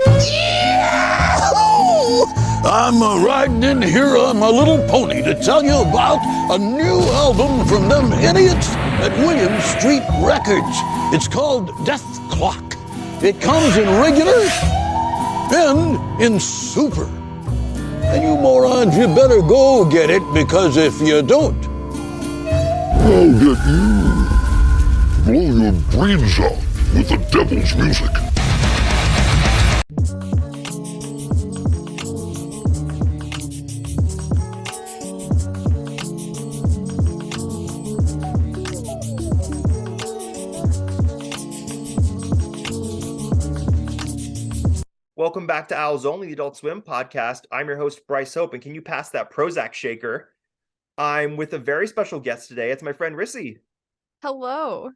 Yahoo! I'm riding in here on my little pony to tell you about a new album from them idiots at William Street Records. It's called Dethklok. It comes in regular and in super. And you morons, you better go get it, because if you don't, I'll get you. Blow your brains out with the devil's music. Welcome back to Owls Only, the Adult Swim podcast. I'm your host, Bryce Hope, and can you pass that Prozac shaker? I'm with a very special guest today. It's my friend Rissi. Hello.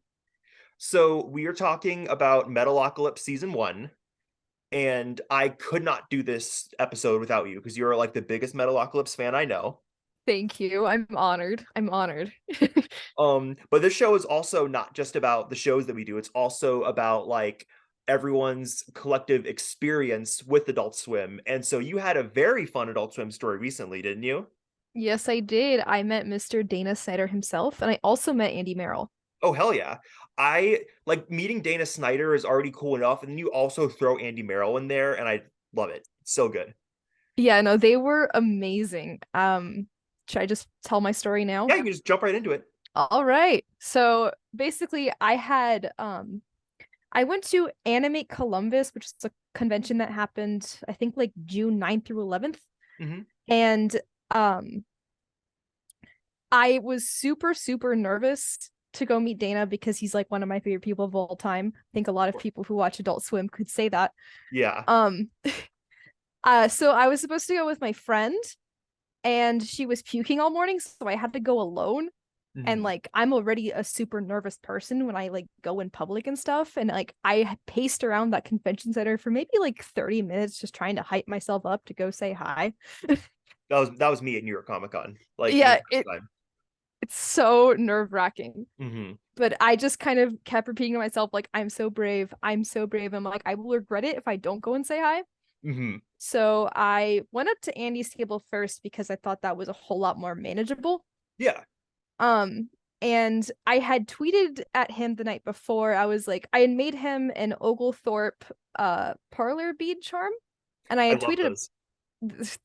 So we are talking about Metalocalypse Season 1, and I could not do this episode without you, because you're like the biggest Metalocalypse fan I know. Thank you. I'm honored. But this show is also not just about the shows that we do. It's also about like everyone's collective experience with Adult Swim. And so you had a very fun Adult Swim story recently, didn't you? Yes, I did. I met Mr. Dana Snyder himself, and I also met Andy Merrill. Oh, hell yeah. I like meeting Dana Snyder is already cool enough. And then you also throw Andy Merrill in there, and I love it. It's so good. Yeah, no, they were amazing. Should I just tell my story now? Yeah, you can just jump right into it. All right. So basically I went to Animate Columbus, which is a convention that happened, I think, like June 9th through 11th. Mm-hmm. And I was super, super nervous to go meet Dana because he's like one of my favorite people of all time. I think a lot of people who watch Adult Swim could say that. Yeah. So I was supposed to go with my friend, and she was puking all morning, so I had to go alone. Mm-hmm. And like I'm already a super nervous person when I like go in public and stuff, and like I paced around that convention center for maybe like 30 minutes just trying to hype myself up to go say hi. That was me at New York Comic Con. Like, yeah, it's so nerve-wracking. Mm-hmm. But I just kind of kept repeating to myself, like, I'm so brave. I'm like, I will regret it if I don't go and say hi. Mm-hmm. So I went up to Andy's table first because I thought that was a whole lot more manageable. Yeah. And I had tweeted at him the night before. I was like, I had made him an Oglethorpe parlor bead charm, and I had tweeted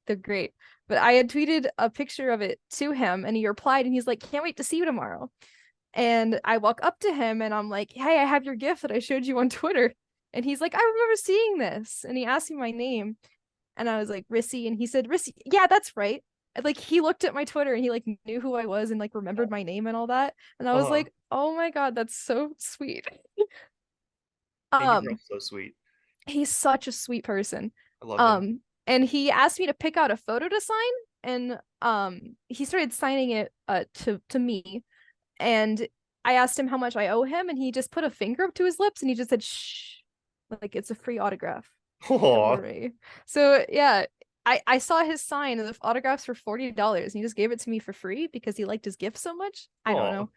they're great, but I had tweeted a picture of it to him, and he replied, and he's like, can't wait to see you tomorrow. And I walk up to him and I'm like, hey, I have your gift that I showed you on Twitter. And he's like, I remember seeing this. And he asked me my name, and I was like, Rissi. And he said, Rissi, yeah, that's right. Like, he looked at my Twitter and he like knew who I was and like remembered my name and all that. And I was like, oh my God, that's so sweet. So sweet. He's such a sweet person. I love him. And he asked me to pick out a photo to sign, and he started signing it to me. And I asked him how much I owe him, and he just put a finger up to his lips and he just said, shh, like it's a free autograph. So yeah, I saw his sign and the autographs for $40, and he just gave it to me for free because he liked his gift so much. I don't know.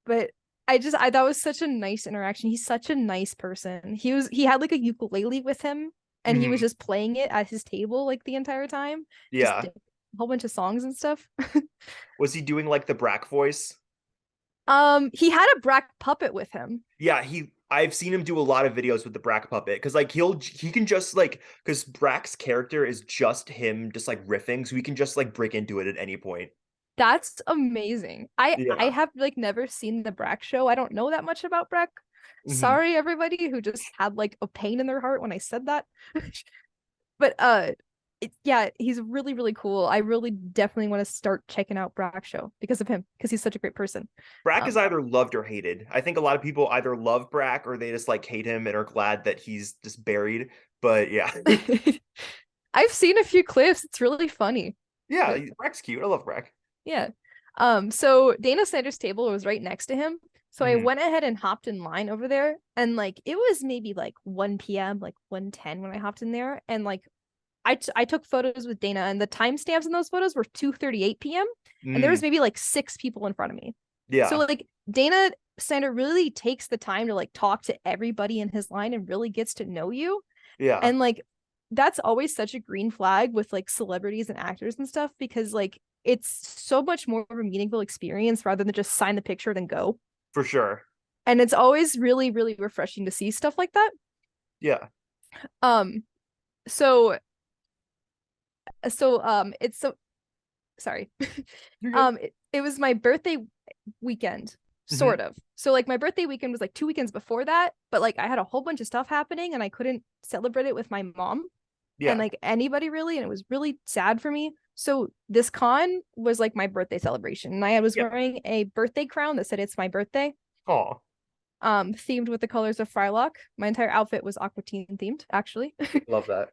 But I that was such a nice interaction. He's such a nice person. He had like a ukulele with him, and he was just playing it at his table like the entire time. Yeah. Just a whole bunch of songs and stuff. Was he doing like the Brack voice? He had a Brack puppet with him. Yeah, I've seen him do a lot of videos with the Brack puppet, because like he can just like, because Brack's character is just him just like riffing, so he can just like break into it at any point. That's amazing. I have like never seen the Brack show. I don't know that much about Brack. Mm-hmm. Sorry everybody who just had like a pain in their heart when I said that. But yeah, he's really, really cool. I really definitely want to start checking out Brack show because of him, because he's such a great person. Brack is either loved or hated. I think a lot of people either love Brack or they just like hate him and are glad that he's just buried. But yeah. I've seen a few clips. It's really funny. Yeah, Brack's cute. I love Brack. Yeah. So Dana Snyder's table was right next to him. So I went ahead and hopped in line over there, and like it was maybe like 1 p.m., like 1:10 when I hopped in there, and like I took photos with Dana, and the timestamps in those photos were 2:38 p.m. and there was maybe like 6 people in front of me. Yeah. So like Dana Snyder really takes the time to like talk to everybody in his line and really gets to know you. Yeah. And like that's always such a green flag with like celebrities and actors and stuff, because like it's so much more of a meaningful experience rather than just sign the picture then go. For sure. And it's always really, really refreshing to see stuff like that. Yeah. Um, so it's so sorry. It was my birthday weekend, sort of. So like my birthday weekend was like 2 weekends before that, but like I had a whole bunch of stuff happening and I couldn't celebrate it with my mom and like anybody really, and it was really sad for me. So this con was like my birthday celebration, and I was wearing a birthday crown that said it's my birthday. Oh. Themed with the colors of Frylock. My entire outfit was Aqua Teen themed, actually. Love that.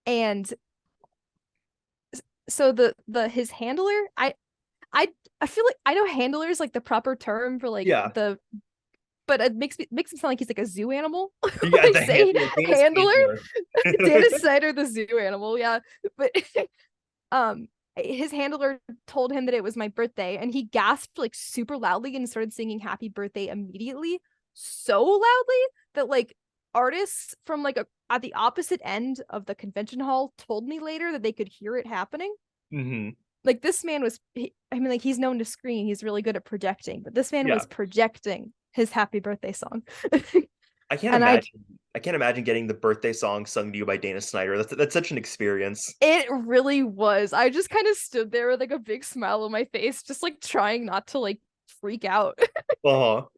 And so his handler, I feel like I know handler is like the proper term for like but it makes him sound like he's like a zoo animal. Yeah, I say handler. Dana Snyder, the zoo animal, yeah. But his handler told him that it was my birthday, and he gasped like super loudly and started singing happy birthday immediately, so loudly that like artists from like at the opposite end of the convention hall told me later that they could hear it happening. Like this man was, I mean, like he's known to scream, he's really good at projecting, but this man was projecting his happy birthday song. I can't imagine getting the birthday song sung to you by Dana Snyder. That's such an experience. It really was. I just kind of stood there with like a big smile on my face, just like trying not to like freak out. So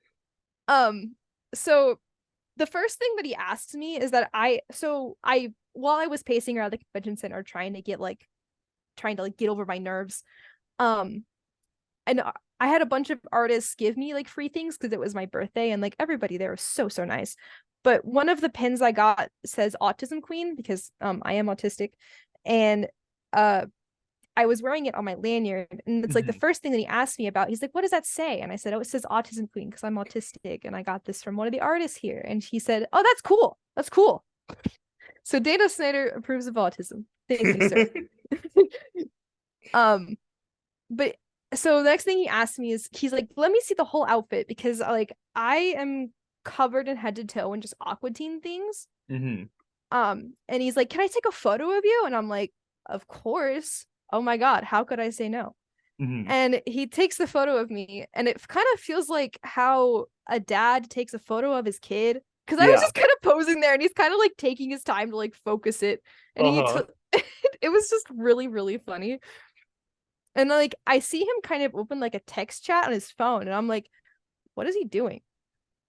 the first thing that he asked me is that while I was pacing around the convention center trying to get over my nerves, and I had a bunch of artists give me like free things because it was my birthday, and like everybody there was so nice. But one of the pins I got says Autism Queen because I am autistic, and I was wearing it on my lanyard, and it's like the first thing that he asked me about. He's like, "What does that say?" And I said, "Oh, it says Autism Queen because I'm autistic, and I got this from one of the artists here." And he said, "Oh, that's cool. That's cool." So Dana Snyder approves of autism. Thank you, sir. But so the next thing he asked me is, he's like, "Let me see the whole outfit because like I am covered in head to toe in just Aqua Teen things." And he's like, "Can I take a photo of you?" And I'm like, "Of course. Oh my God, how could I say no?" And he takes the photo of me, and it kind of feels like how a dad takes a photo of his kid, because I was just kind of posing there, and he's kind of like taking his time to like focus it, and it was just really, really funny. And like I see him kind of open like a text chat on his phone, and I'm like, what is he doing?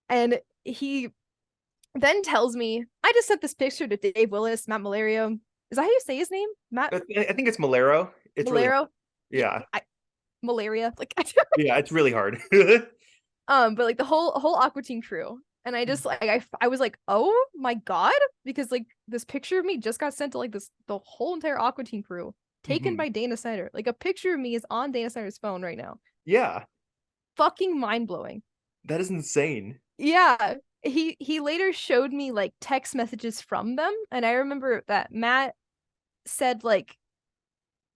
And he then tells me, "I just sent this picture to Dave Willis, Matt Malario." Is that how you say his name? Matt? I think it's Malero. It's Malero? Really, malaria. Like yeah, it's really hard. But like the whole Aqua Teen crew. And I just like I was like, oh my God, because like this picture of me just got sent to like the whole entire Aqua Teen crew, taken by Dana Snyder. Like a picture of me is on Dana Snyder's phone right now. Yeah. Fucking mind-blowing. That is insane. Yeah. He later showed me like text messages from them, and I remember that Matt said like,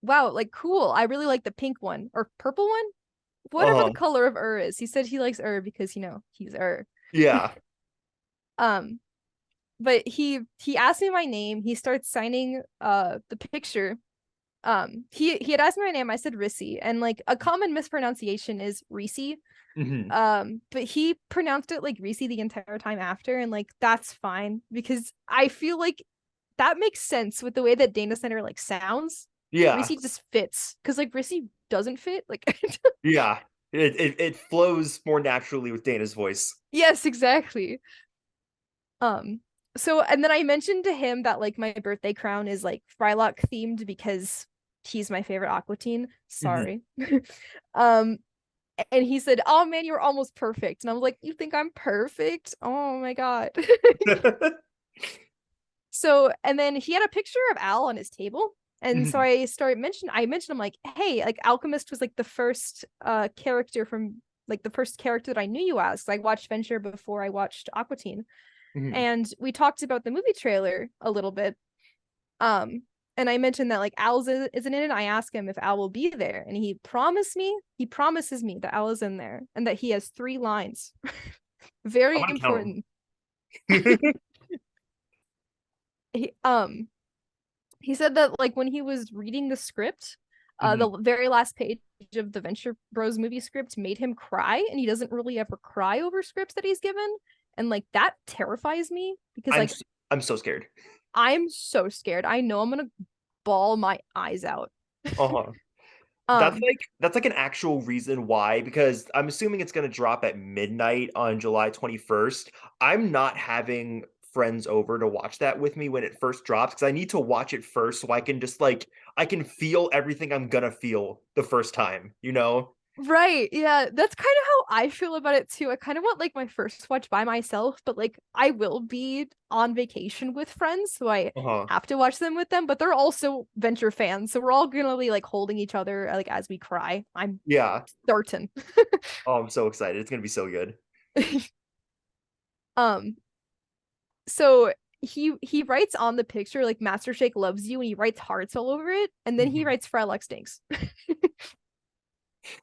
"Wow, like cool. I really like the pink one or purple one. Whatever the color of is." He said he likes because he's Yeah. But he asked me my name. He starts signing the picture. He had asked me my name. I said Rissi, and like a common mispronunciation is Rissi. But he pronounced it like Rissi the entire time after, and like that's fine because I feel like that makes sense with the way that Dana Snyder like sounds. Yeah. Rissi just fits because like Rissi doesn't fit. Like yeah. It flows more naturally with Dana's voice. Yes, exactly. So and then I mentioned to him that like my birthday crown is like Frylock themed because he's my favorite Aqua Teen. Sorry. And he said, "Oh man, you're almost perfect." And I was like, "You think I'm perfect? Oh my God." So, and then he had a picture of Al on his table. And so I mentioned him like, "Hey, like Alchemist was like the first character from like the first character that I knew you as. I watched Venture before I watched Aqua Teen." And we talked about the movie trailer a little bit. And I mentioned that like Al isn't in it. I asked him if Al will be there, and he promises me that Al is in there and that he has 3 lines. Very important. he said that like when he was reading the script, Mhm. the very last page of the Venture Bros movie script made him cry, and he doesn't really ever cry over scripts that he's given, and like that terrifies me because I'm like s- I'm so scared. I'm so scared. I know I'm gonna bawl my eyes out. Uh-huh. Um, That's like an actual reason why, because I'm assuming it's going to drop at midnight on July 21st. I'm not having friends over to watch that with me when it first drops because I need to watch it first so I can just like I can feel everything I'm gonna feel the first time, you know? right, yeah, that's kind of how I feel about it too. I kind of want like my first watch by myself, but like I will be on vacation with friends, so I Uh-huh. have to watch them with them, but they're also Venture fans, so we're all gonna be like holding each other like as we cry. I'm Yeah. certain. Oh, I'm so excited. It's gonna be so good. Um, so he writes on the picture like Master Shake loves you, and he writes hearts all over it, and then he Mhm. writes Frylock stinks.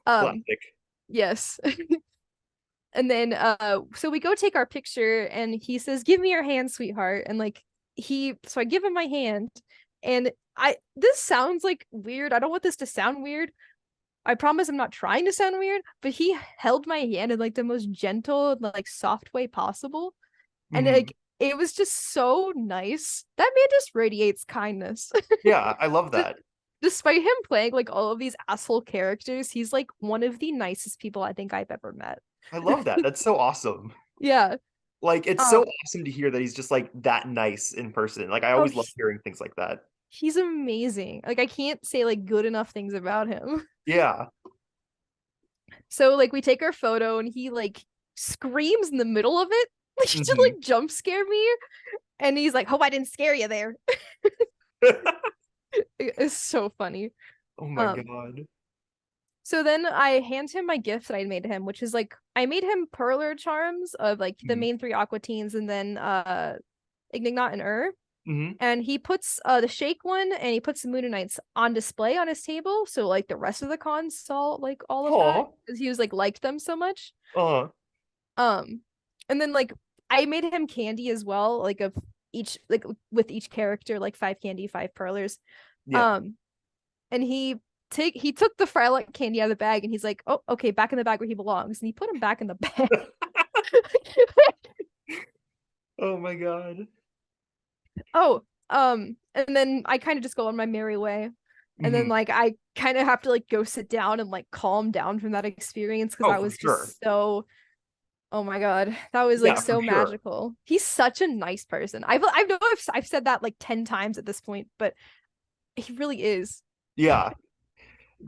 Um, Classic. yes. And then so we go take our picture, and he says, "Give me your hand, sweetheart." And like so I give him my hand, and this sounds like weird. I don't want this to sound weird. I promise I'm not trying to sound weird, but he held my hand in like the most gentle, like soft way possible. And Mhm. like it was just so nice. That man just radiates kindness. Yeah, I love that. Despite him playing like all of these asshole characters, he's like one of the nicest people I think I've ever met. I love that. That's so awesome. Yeah. Like it's so Um awesome to hear that he's just like that nice in person. Like I oh always love hearing things like that. he's amazing. Like I can't say like good enough things about him. Yeah. So like we take our photo, and he like screams in the middle of it. Like he just Hmm. like jump scare me, and he's like, "Hope I didn't scare you there." It's so funny. Oh my Um God. So then I hand him my gift that I made him, which is like I made him perler charms of like the Hmm. main three aqua teens, and then Ignignot and Hmm. and he puts the shake one, and he puts the Moonanites on display on his table, so like the rest of the cons saw like all of that Oh. because he was like liked them so much. Uh. Um and then like I made him candy as well, like of each like with each character, like 5 candy, 5 perlers. Yeah. Um and he took the Frylock candy out of the bag, and he's like, "Oh, okay, back in the bag where he belongs." And he put him back in the bag. Oh my God. Oh, and then I kind of just go on my merry way. And then Hmm. like I kind of have to like go sit down and like calm down from that experience because Oh, I for was sure. just so, oh my God, that was like Yeah, for so sure. magical. He's such a nice person. I know I've said that like 10 times at this point, but he really is. Yeah.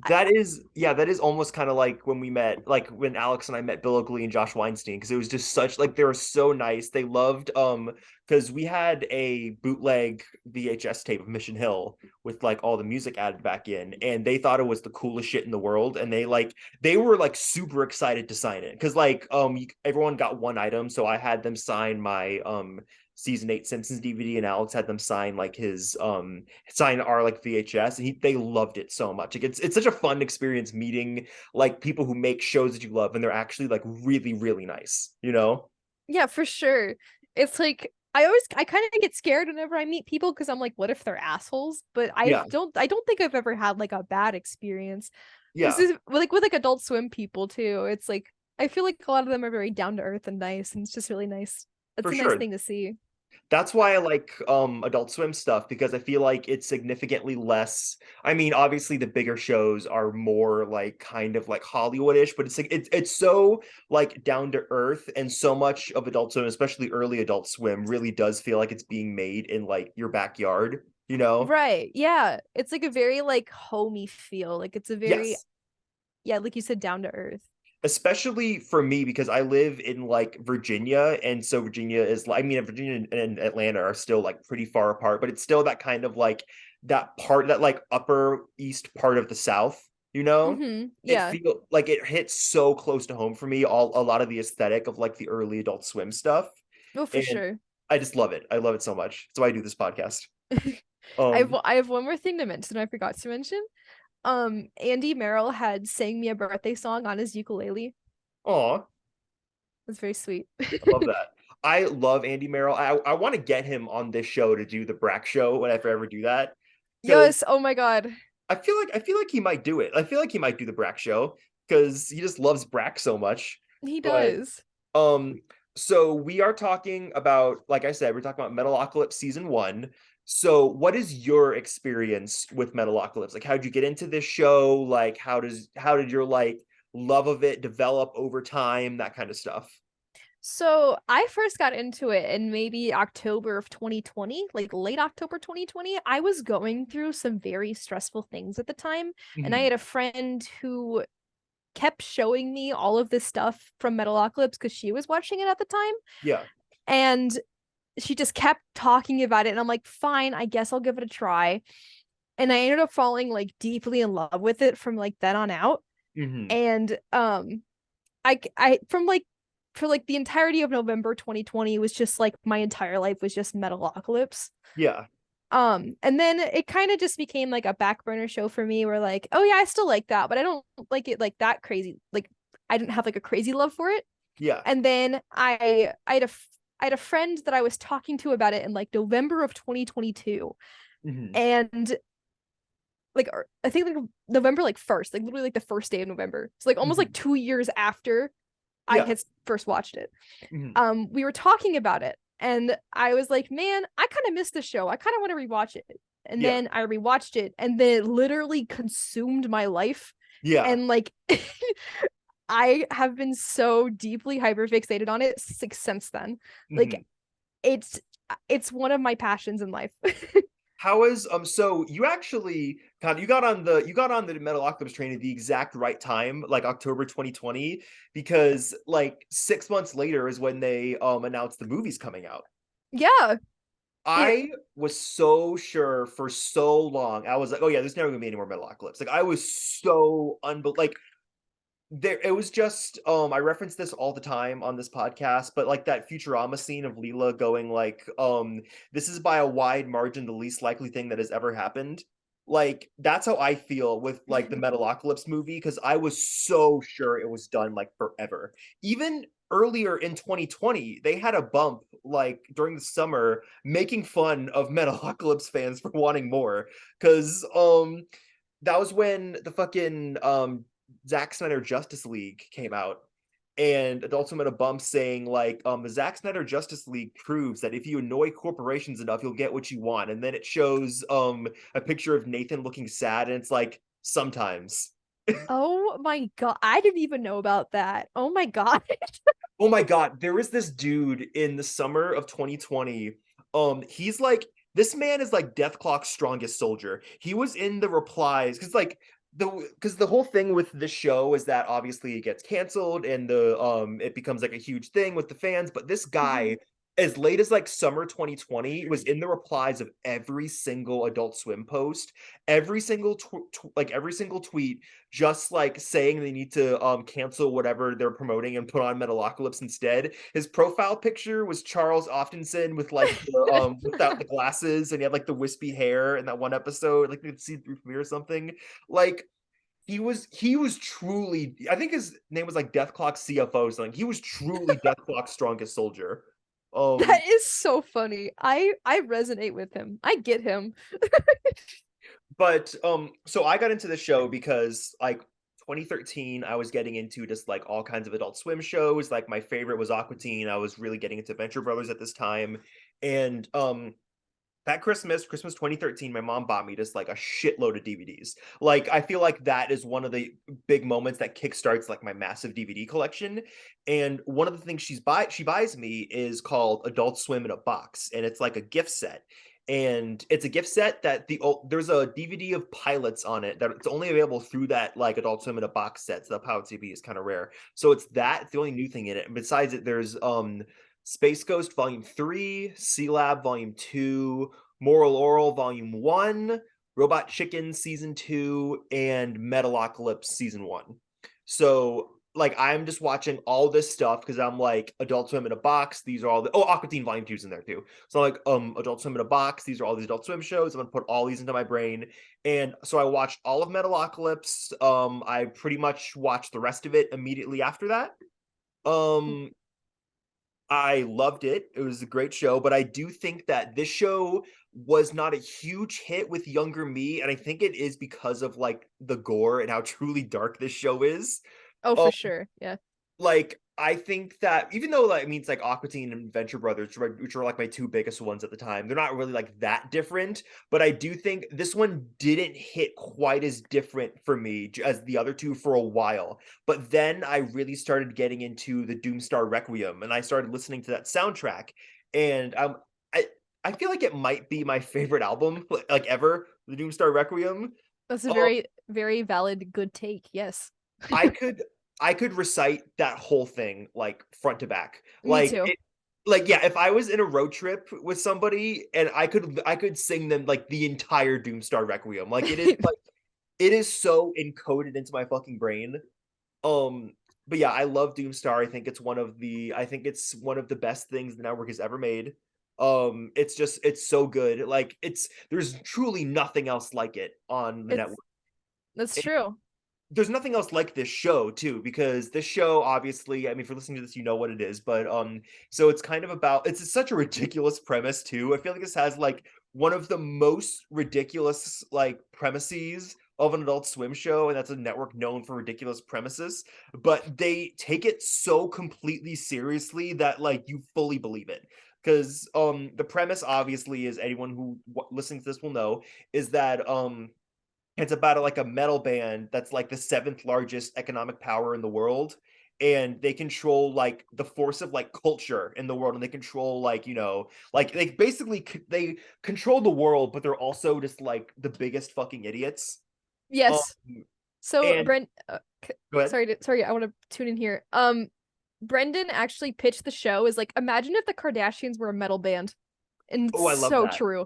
I, That is almost kind of like when we met, like when Alex and I met Bill Oakley and Josh Weinstein, because it was just such like they were so nice. They loved because we had a bootleg VHS tape of Mission Hill with like all the music added back in, and they thought it was the coolest shit in the world, and they were like super excited to sign it because like everyone got one item, so I had them sign my season 8 Simpsons DVD, and Alex had them sign like his sign our like VHS, and they loved it so much. Like it's such a fun experience meeting like people who make shows that you love, and they're actually like really really nice, you know? yeah, for sure. It's like I kind of get scared whenever I meet people because I'm like, what if they're assholes? But Yeah, I don't think I've ever had like a bad experience. This yeah, is like with like Adult Swim people too. It's like I feel like a lot of them are very down to earth and nice, and it's just really nice. It's for a nice sure. thing to see. That's why I like Adult Swim stuff because I feel like it's significantly less. I mean, obviously the bigger shows are more like kind of like Hollywoodish, but it's like it's so like down to earth, and so much of Adult Swim, especially early Adult Swim, really does feel like it's being made in like your backyard, you know? Right. Yeah. It's like a very like homey feel. Like it's a very, Yes. yeah, like you said, down to earth. Especially for me because I live in like Virginia, and so Virginia is like, I mean, Virginia and Atlanta are still like pretty far apart, but it's still that kind of like that part, that like upper east part of the South, you know? It Yeah. feel like it hits so close to home for me, all a lot of the aesthetic of like the early Adult Swim stuff, Oh, for and sure. I just love it. I love it so much. That's why I do this podcast. Um, I have one more thing to mention I forgot to mention. Andy Merrill had sang me a birthday song on his ukulele. aw, That's very sweet. I love that. I love Andy Merrill. I want to get him on this show to do the Brack show whenever I ever do that. Because Yes, oh my god. I feel like he might do it. I feel like he might do the Brack show because he just loves Brack so much. He But does. um, so we are talking about, like I said, we're talking about Metalocalypse season 1. So what is your experience with Metalocalypse? Like, how did you get into this show? Like, how did your like love of it develop over time? That kind of stuff. So I first got into it in maybe October of 2020, like late October 2020. I was going through some very stressful things at the time, and I Mhm. had a friend who kept showing me all of this stuff from Metalocalypse because she was watching it at the time. Yeah. And she just kept talking about it. And I'm like, fine, I guess I'll give it a try. And I ended up falling like deeply in love with it from like then on out. Hmm. And I from like for like the entirety of November 2020 was just like my entire life was just Metalocalypse. Yeah. And then it kind of just became like a back burner show for me where like, oh yeah, I still like that, but I don't like it like that crazy. Like I didn't have like a crazy love for it. Yeah. And then I had a friend that I was talking to about it in like November of 2022. Hmm. And like I think like November like first, like literally like the first day of November. So like almost like Hmm. 2 years after I Yeah. had first watched it. Hmm. We were talking about it and I was like, man, I kind of missed the show. I kind of want to rewatch it. And Yeah. then I rewatched it and then it literally consumed my life. Yeah. And like I have been so deeply hyperfixated on it since then. Hmm. Like it's it's one of my passions in life. How is so you actually you got on the Metalocalypse train at the exact right time, like October 2020, because like 6 months later is when they announced the movie's coming out. Yeah. It I was so sure for so long. I was like, oh yeah, there's never gonna be any more Metalocalypse. Like I was so like there it was just I reference this all the time on this podcast, but like that Futurama scene of Leela going like this is by a wide margin the least likely thing that has ever happened. Like that's how I feel with like the Metalocalypse movie because I was so sure it was done like forever. Even earlier in 2020 they had a bump like during the summer making fun of Metalocalypse fans for wanting more because that was when the fucking Zack Snyder Justice League came out, and Adult Swim had a bump saying like, the Zack Snyder Justice League proves that if you annoy corporations enough, you'll get what you want. And then it shows a picture of Nathan looking sad, and it's like sometimes. oh my god. I didn't even know about that. Oh my god. Oh my god, there was this dude in the summer of 2020. He's like this man is like Dethklok's strongest soldier. He was in the replies because the whole thing with this show is that obviously it gets canceled and the it becomes like a huge thing with the fans. But this Mhm. guy, as late as like summer 2020, was in the replies of every single Adult Swim post, every single like every single tweet, just like saying they need to cancel whatever they're promoting and put on Metalocalypse instead. His profile picture was Charles Oftenson with like the without the glasses, and he had like the wispy hair in that one episode, like you could see through me or something. Like he was truly, I think his name was like Dethklok CFO or something. He was truly Dethklok's strongest soldier. That is so funny. I resonate with him. I get him. But so I got into the show because like 2013 I was getting into just like all kinds of Adult Swim shows. Like my favorite was Aqua Teen. I was really getting into Venture Brothers at this time. And that Christmas 2013, my mom bought me just like a shitload of DVDs. Like I feel like that is one of the big moments that kickstarts like my massive DVD collection. And one of the things she buys me is called Adult Swim in a Box, and it's like a gift set. And it's a gift set that there's a DVD of pilots on it that it's only available through that like Adult Swim in a Box set. So the pilot DVD is kind of rare. So it's the only new thing in it. And besides it, there's Space Ghost Volume 3, Sea Lab Volume 2, Moral Oral Volume 1, Robot Chicken Season 2, and Metalocalypse Season 1. So like I'm just watching all this stuff because I'm like Adult Swim in a Box. These are all the Aqua Teen Volume 2 is in there too. So like Adult Swim in a Box. These are all these Adult Swim shows. I'm gonna put all these into my brain. And so I watched all of Metalocalypse. I pretty much watched the rest of it immediately after that. Um I loved it. It was a great show, but I do think that this show was not a huge hit with younger me, and I think it is because of like the gore and how truly dark this show is. Oh, Um, for sure. Yeah. like I think that even though like, I mean it's like Aqua Teen and Venture Brothers, which were like my two biggest ones at the time, they're not really like that different. But I do think this one didn't hit quite as different for me as the other two for a while. But then I really started getting into the Doomstar Requiem, and I started listening to that soundtrack, and I I feel like it might be my favorite album like ever, the Doomstar Requiem. That's a Um, very, very valid, good take. Yes. I could I could recite that whole thing like front to back. Me too. Like yeah, if I was in a road trip with somebody and I could sing them like the entire Doomstar Requiem. Like it is so encoded into my fucking brain. But yeah, I love Doomstar. I think it's one of the best things the network has ever made. It's so good. Like there's truly nothing else like it on the It's network. That's true. There's nothing else like this show too, because this show obviously, I mean, if you're listening to this you know what it is, but so it's kind of about, it's such a ridiculous premise too. I feel like this has like one of the most ridiculous like premises of an Adult Swim show, and that's a network known for ridiculous premises, but they take it so completely seriously that like you fully believe it. Because the premise obviously, is anyone who listening to this will know, is that it's about like a metal band that's like the seventh largest economic power in the world, and they control like the force of like culture in the world, and they control like, like they basically they control the world, but they're also just like the biggest fucking idiots. Um, Yes. So, and go ahead. sorry, I want to tune in here. Brendan actually pitched the show as like, imagine if the Kardashians were a metal band. And Oh, I it's love so that. true.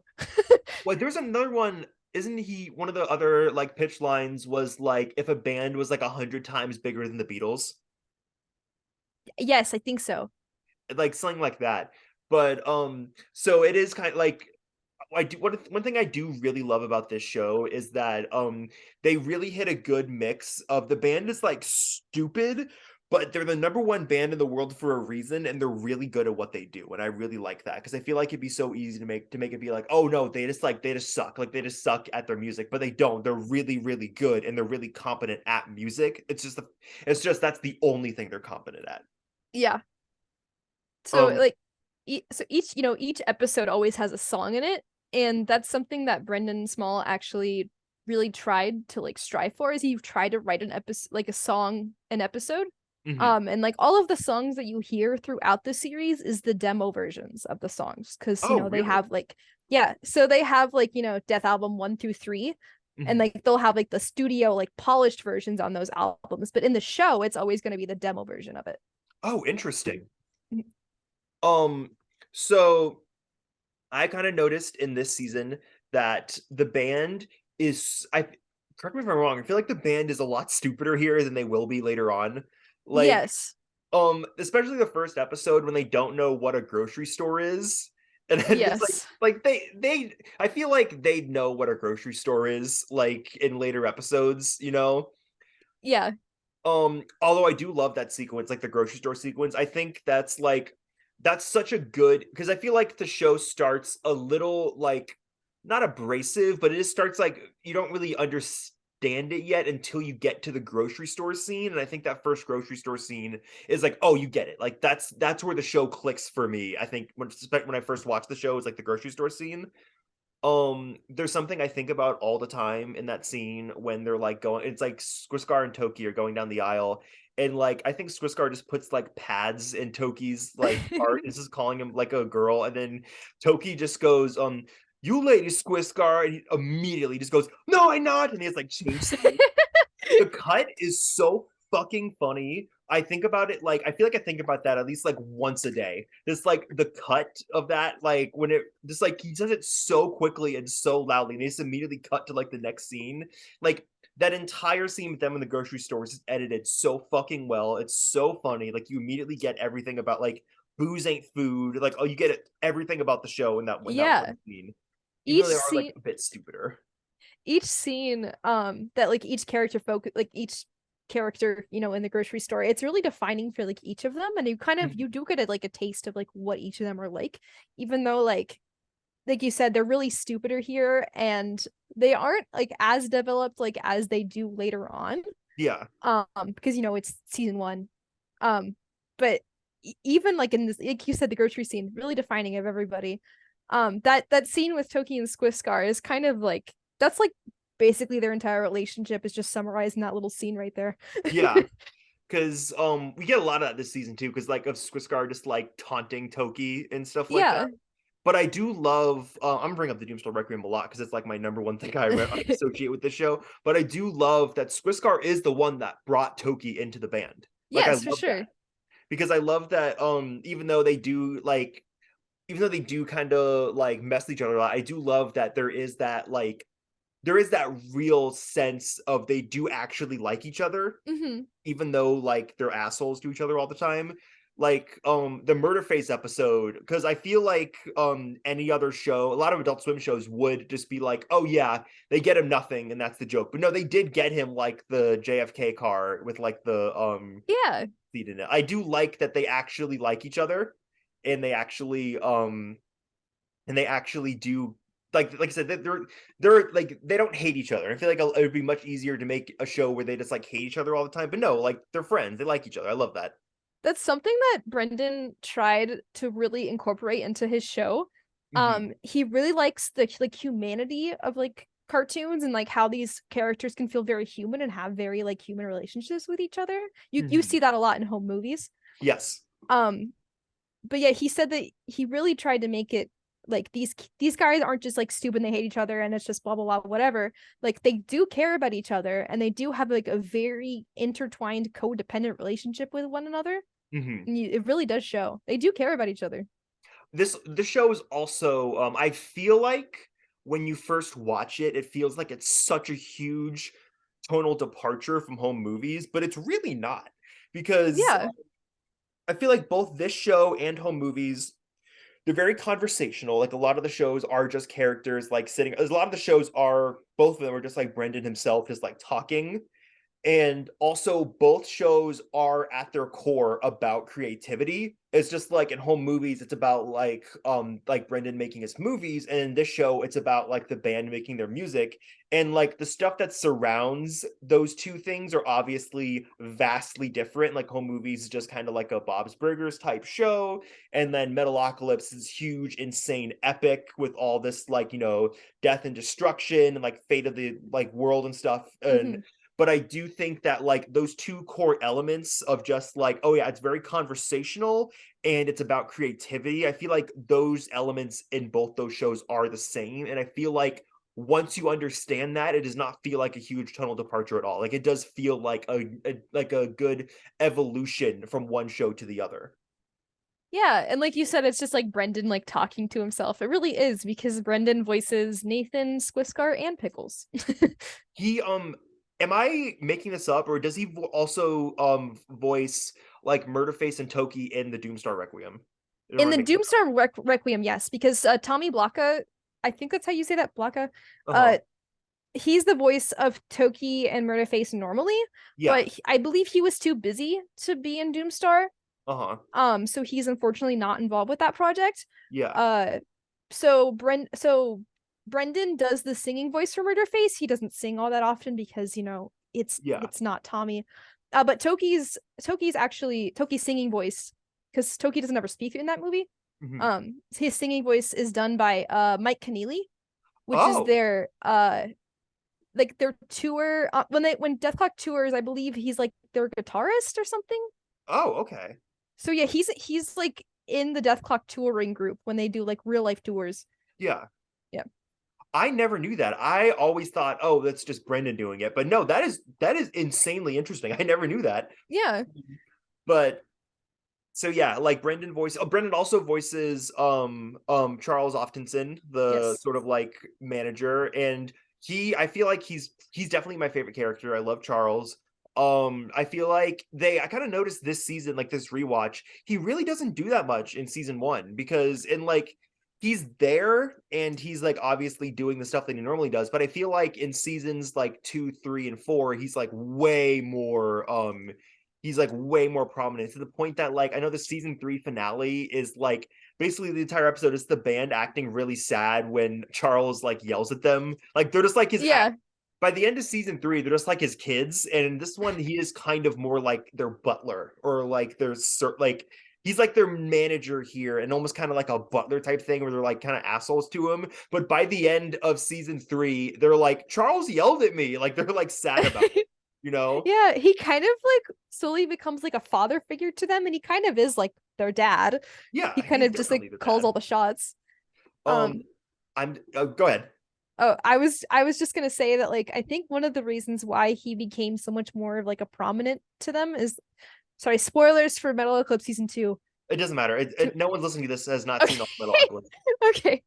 Well, there's another one. Isn't he one of the other like pitch lines was like if a band was like 100 times bigger than the Beatles? Yes, I think so. Like something like that. But so it is kind of like, I do one thing I do really love about this show is that they really hit a good mix of, the band is like stupid, but they're the number one band in the world for a reason, and they're really good at what they do, and I really like that, because I feel like it'd be so easy to make it be like, oh no, they just suck, like they just suck at their music, but they don't. They're really really good, and they're really competent at music. It's just that's the only thing they're competent at. Yeah. So Um, like so each episode always has a song in it, and that's something that Brendan Small actually really tried to like strive for, is he tried to write an episode, like a song an episode. mhm. And like all of the songs that you hear throughout the series is the demo versions of the songs, because Oh, they really? have like, yeah, so they have like, Death Album 1 through 3, and Mhm. like they'll have like the studio like polished versions on those albums, but in the show it's always going to be the demo version of it. Oh, interesting. Um, so I kind of noticed in this season that the band I correct me if I'm wrong, I feel like the band is a lot stupider here than they will be later on. Like, Yes. especially the first episode when they don't know what a grocery store is. And then just Yes. like they I feel like they know what a grocery store is, like in later episodes. Yeah. Although I do love that sequence, like the grocery store sequence. I think that's such a good, because I feel like the show starts a little like not abrasive, but it just starts like you don't really understand it yet until you get to the grocery store scene. And I think that first grocery store scene is like, oh, you get it. Like that's where the show clicks for me. I think when I first watched the show, is like the grocery store scene. There's something I think about all the time in that scene when they're like going, it's like Skwisgaar and Toki are going down the aisle, and like I think Skwisgaar just puts like pads in Toki's like art, is just calling him like a girl, and then Toki just goes, you lady Skwisgaar, and he immediately just goes, no, I'm not, and he has like changed. The cut is so fucking funny. I think about it, like I feel like I think about that at least like once a day. Just like the cut of that, like when it just like he does it so quickly and so loudly, and they just immediately cut to like the next scene. Like that entire scene with them in the grocery store is edited so fucking well. It's so funny. Like you immediately get everything about like booze ain't food. Like, oh, you get everything about the show in that one Yeah. scene. Even Each though they are like scene a bit stupider. each scene that like each character focus, like each character, you know, in the grocery store. It's really defining for like each of them, and you do get like a taste of like what each of them are like, even though like you said, they're really stupider here, and they aren't like as developed like as they do later on. Yeah. Because you know it's season 1. But even like in this, like you said, the grocery scene, really defining of everybody. That scene with Toki and Squiscar is kind of like that's like basically their entire relationship is just summarized in that little scene right there. Yeah. Because we get a lot of that this season too, because like of Squiscar just like taunting Toki and stuff like that. But I do love, I'm gonna bring up the Doomstar Requiem a lot because it's like my number one thing I associate with this show. But I do love that Squiscar is the one that brought Toki into the band. Like, yes, I for love sure. that. Because I love that even though they do kind of like mess with each other a lot, I do love that there is that real sense of they do actually like each other, even though like they're assholes to each other all the time. Like the Murder Face episode, because I feel like any other show, a lot of Adult Swim shows would just be like, oh yeah, they get him nothing and that's the joke. But no, they did get him like the JFK car with like the seat in it. I do like that they actually like each other, and they actually do like I said, they're like they don't hate each other. I feel like it would be much easier to make a show where they just like hate each other all the time. But no, like they're friends, they like each other. I love that. That's something that Brendan tried to really incorporate into his show. He really likes the like humanity of like cartoons and like how these characters can feel very human and have very like human relationships with each other. You see that a lot in home movies. Yes. But yeah, he said that he really tried to make it like these guys aren't just like stupid and they hate each other and it's just blah blah blah whatever. Like they do care about each other and they do have like a very intertwined codependent relationship with one another. And it really does show they do care about each other. This show is also I feel like when you first watch it, it feels like it's such a huge tonal departure from home movies, but it's really not, because I feel like both this show and home movies, they're very conversational. Like a lot of the shows are just characters like sitting. A lot of the shows are, both of them are just like Brendan himself, just like talking. And also both shows are at their core about creativity. It's just like in home movies, it's about like Brendan making his movies, and in this show, it's about like the band making their music. And like the stuff that surrounds those two things are obviously vastly different. Like home movies is just kind of like a Bob's Burgers type show. And then Metalocalypse is huge, insane epic with all this like, you know, death and destruction and like fate of the like world and stuff. And but I do think that like those two core elements of just like, oh yeah, it's very conversational and it's about creativity. I feel like those elements in both those shows are the same. And I feel like once you understand that, it does not feel like a huge tonal departure at all. Like it does feel like a good evolution from one show to the other. Yeah, and like you said, it's just like Brendan like talking to himself. It really is, because Brendan voices Nathan, Squiscar, and Pickles. He am I making this up, or does he also voice like Murderface and Toki in the Doomstar Requiem? In the Doomstar Requiem, yes, because Tommy Blaka, I think that's how you say that, Blaka. He's the voice of Toki and Murderface normally, but I believe he was too busy to be in Doomstar. So he's unfortunately not involved with that project. So Brendan does the singing voice for Murderface. He doesn't sing all that often because, you know, it's not Tommy. But Toki's singing voice, because Toki doesn't ever speak in that movie. His singing voice is done by Mike Keneally, which is their like their tour when Dethklok tours. I believe he's like their guitarist or something. Oh, okay. So yeah, he's like in the Dethklok touring group when they do like real life tours. Yeah. I never knew that. I always thought, oh, that's just Brendan doing it. But no, that is insanely interesting. I never knew that. Yeah. But so yeah, like Brendan also voices Charles Oftenson, the sort of like manager, and I feel like he's definitely my favorite character. I love Charles. I feel like I kind of noticed this season, like this rewatch, he really doesn't do that much in season 1, because in like he's there and he's like obviously doing the stuff that he normally does, but I feel like in seasons like 2, 3, and 4, he's like way more prominent, to the point that like I know the season 3 finale is like basically the entire episode is the band acting really sad when Charles like yells at them. Like they're just like Yeah. by the end of season 3, they're just like his kids, and in this one he is kind of more like their butler, or like like he's like their manager here, and almost kind of like a butler type thing where they're like kind of assholes to him. But by the end of season 3, they're like, Charles yelled at me. Like they're like sad about it, you know? Yeah, he kind of like slowly becomes like a father figure to them, and he kind of is like their dad. Yeah, He kind he's of just definitely like the calls dad. all the shots. I'm go ahead. Oh, I was just gonna say that like I think one of the reasons why he became so much more of like a prominent to them is, sorry, spoilers for Metalocalypse season 2. It doesn't matter. No one's listening to this has not seen Okay. all Metalocalypse. Okay.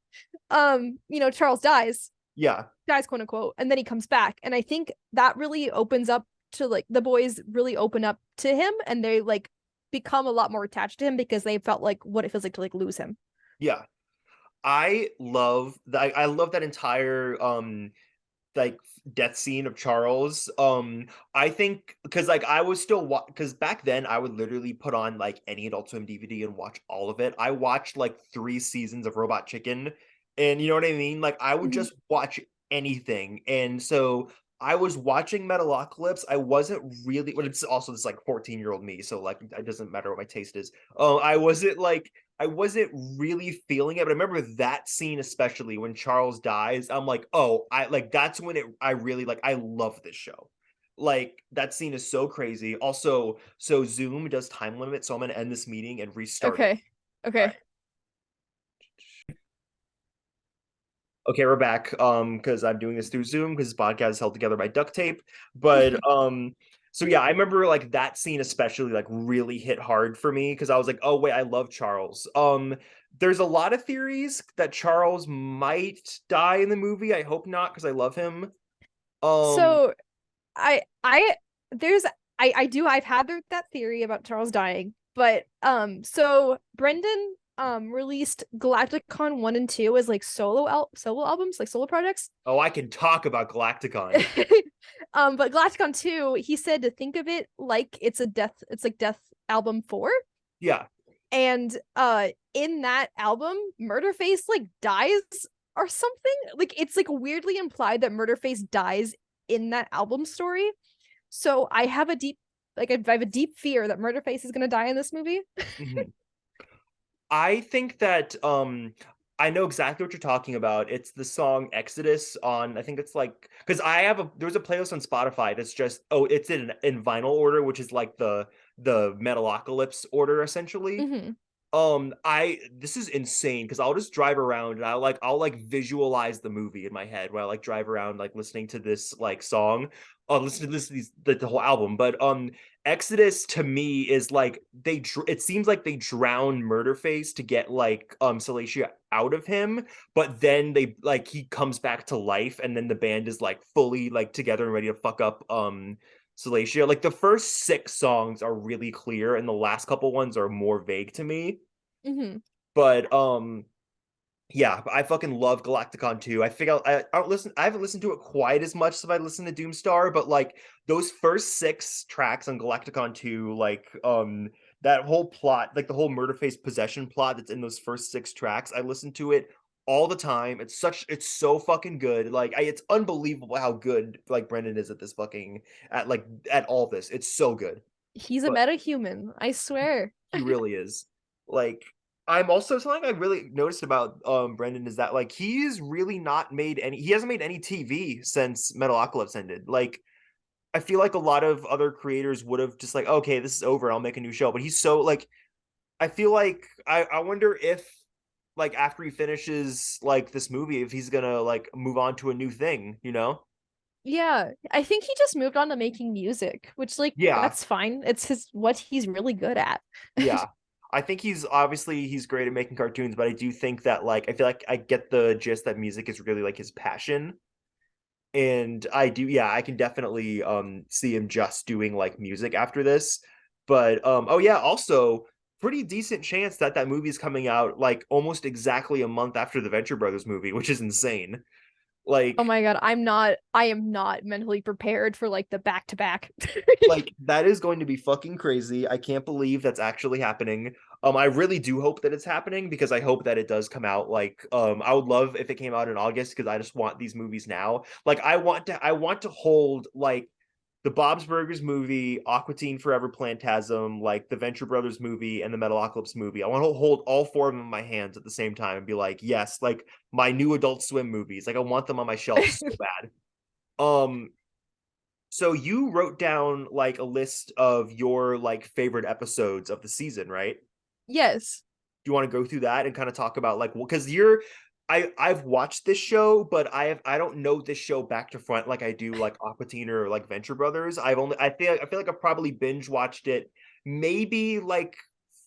Charles dies, Yeah, quote unquote, and then he comes back. And I think that really opens up to like the boys really open up to him, and they like become a lot more attached to him because they felt like what it feels like to like lose him. yeah. I love that. I love that entire like death scene of Charles. I think because like I was still because back then I would literally put on like any Adult Swim DVD and watch all of it. I watched like 3 seasons of Robot Chicken, and you know what I mean? Like I would Mhm. just watch anything. And so I was watching Metalocalypse. I wasn't really, well, it's also this like 14-year-old me, so like it doesn't matter what my taste is. I wasn't really feeling it, but I remember that scene, especially when Charles dies. I'm like, oh, I like that's when I really like, I love this show. Like that scene is so crazy. Also, so Zoom does time limit, so I'm gonna end this meeting and restart it. Okay. All Okay. right. Okay, we're back. Because I'm doing this through Zoom because this podcast is held together by duct tape. But so yeah, I remember like that scene especially like really hit hard for me because I was like, oh wait, I love Charles. There's a lot of theories that Charles might die in the movie. I hope not because I love him. Um, So I there's I've had that theory about Charles dying, but so Brendan released Galacticon 1 and 2 as like solo albums, like solo projects. oh, I can talk about Galacticon. But Galacticon 2, he said to think of it like it's like Death album 4. Yeah, And in that album, Murderface like dies or something. Like it's like weirdly implied that Murderface dies in that album story. So I have a deep fear that Murderface is gonna die in this movie. mhm. I think that I know exactly what you're talking about. It's the song Exodus on, I think it's like, because there's a playlist on Spotify that's just, oh, it's in vinyl order, which is like the Metalocalypse order essentially. Mm-hmm. I This is insane because I'll just drive around and I'll visualize the movie in my head while I like drive around like listening to this like song. Listen to the whole album. But Exodus to me is like it seems like they drown Murderface to get like Salacia out of him, but then they like he comes back to life, and then the band is like fully like together and ready to fuck up Salacia. Like the first 6 songs are really clear, and the last couple ones are more vague to me. Mm-hmm. But yeah, I fucking love Galacticon 2. I think I don't listen. I haven't listened to it quite as much as I listened to Doomstar, but like those first 6 tracks on Galacticon 2, like that whole plot, like the whole Murderface possession plot that's in those first 6 tracks, I listen to it all the time. It's so fucking good. Like it's unbelievable how good like Brendan is at this fucking at all this. It's so good. He's a But meta human, I swear. he really is. Like I'm also something I really noticed about Brendan is that like he hasn't made any TV since Metalocalypse ended. Like I feel like a lot of other creators would have just like, okay, this is over, I'll make a new show. But he's so like I feel like I wonder if like after he finishes like this movie, if he's gonna like move on to a new thing, you know? Yeah, I think he just moved on to making music, which like Yeah, that's fine. It's what he's really good at. yeah. I think he's great at making cartoons, but I do think that like I feel like I get the gist that music is really like his passion. And I can definitely see him just doing like music after this. But oh yeah, also pretty decent chance that that movie is coming out like almost exactly a month after the Venture Brothers movie, which is insane. Oh Like, my God, I am not mentally prepared for like the back to back. like that is going to be fucking crazy. I can't believe that's actually happening. I really do hope that it's happening because I hope that it does come out. Like, I would love if it came out in August because I just want these movies now. Like, I want to hold like the Bob's Burgers movie, Aqua Teen Forever Plantasm, like the Venture Brothers movie, and the Metalocalypse movie. I want to hold all four of them in my hands at the same time and be like, yes, like my new Adult Swim movies. Like I want them on my shelf so bad. Um, so you wrote down like a list of your like favorite episodes of the season, right? Yes. Do you want to go through that and kind of talk about like because you're I've watched this show, but I don't know this show back to front like I do like Aqua Teen or like Venture Brothers. I feel like I've probably binge watched it maybe like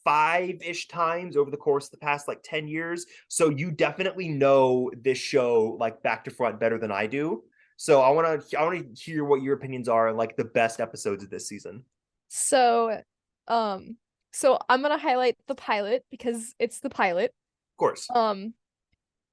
five-ish times over the course of the past like 10 years. So you definitely know this show like back to front better than I do. So I want to hear what your opinions are on like the best episodes of this season. So, so I'm gonna highlight the pilot because it's the pilot. Of course.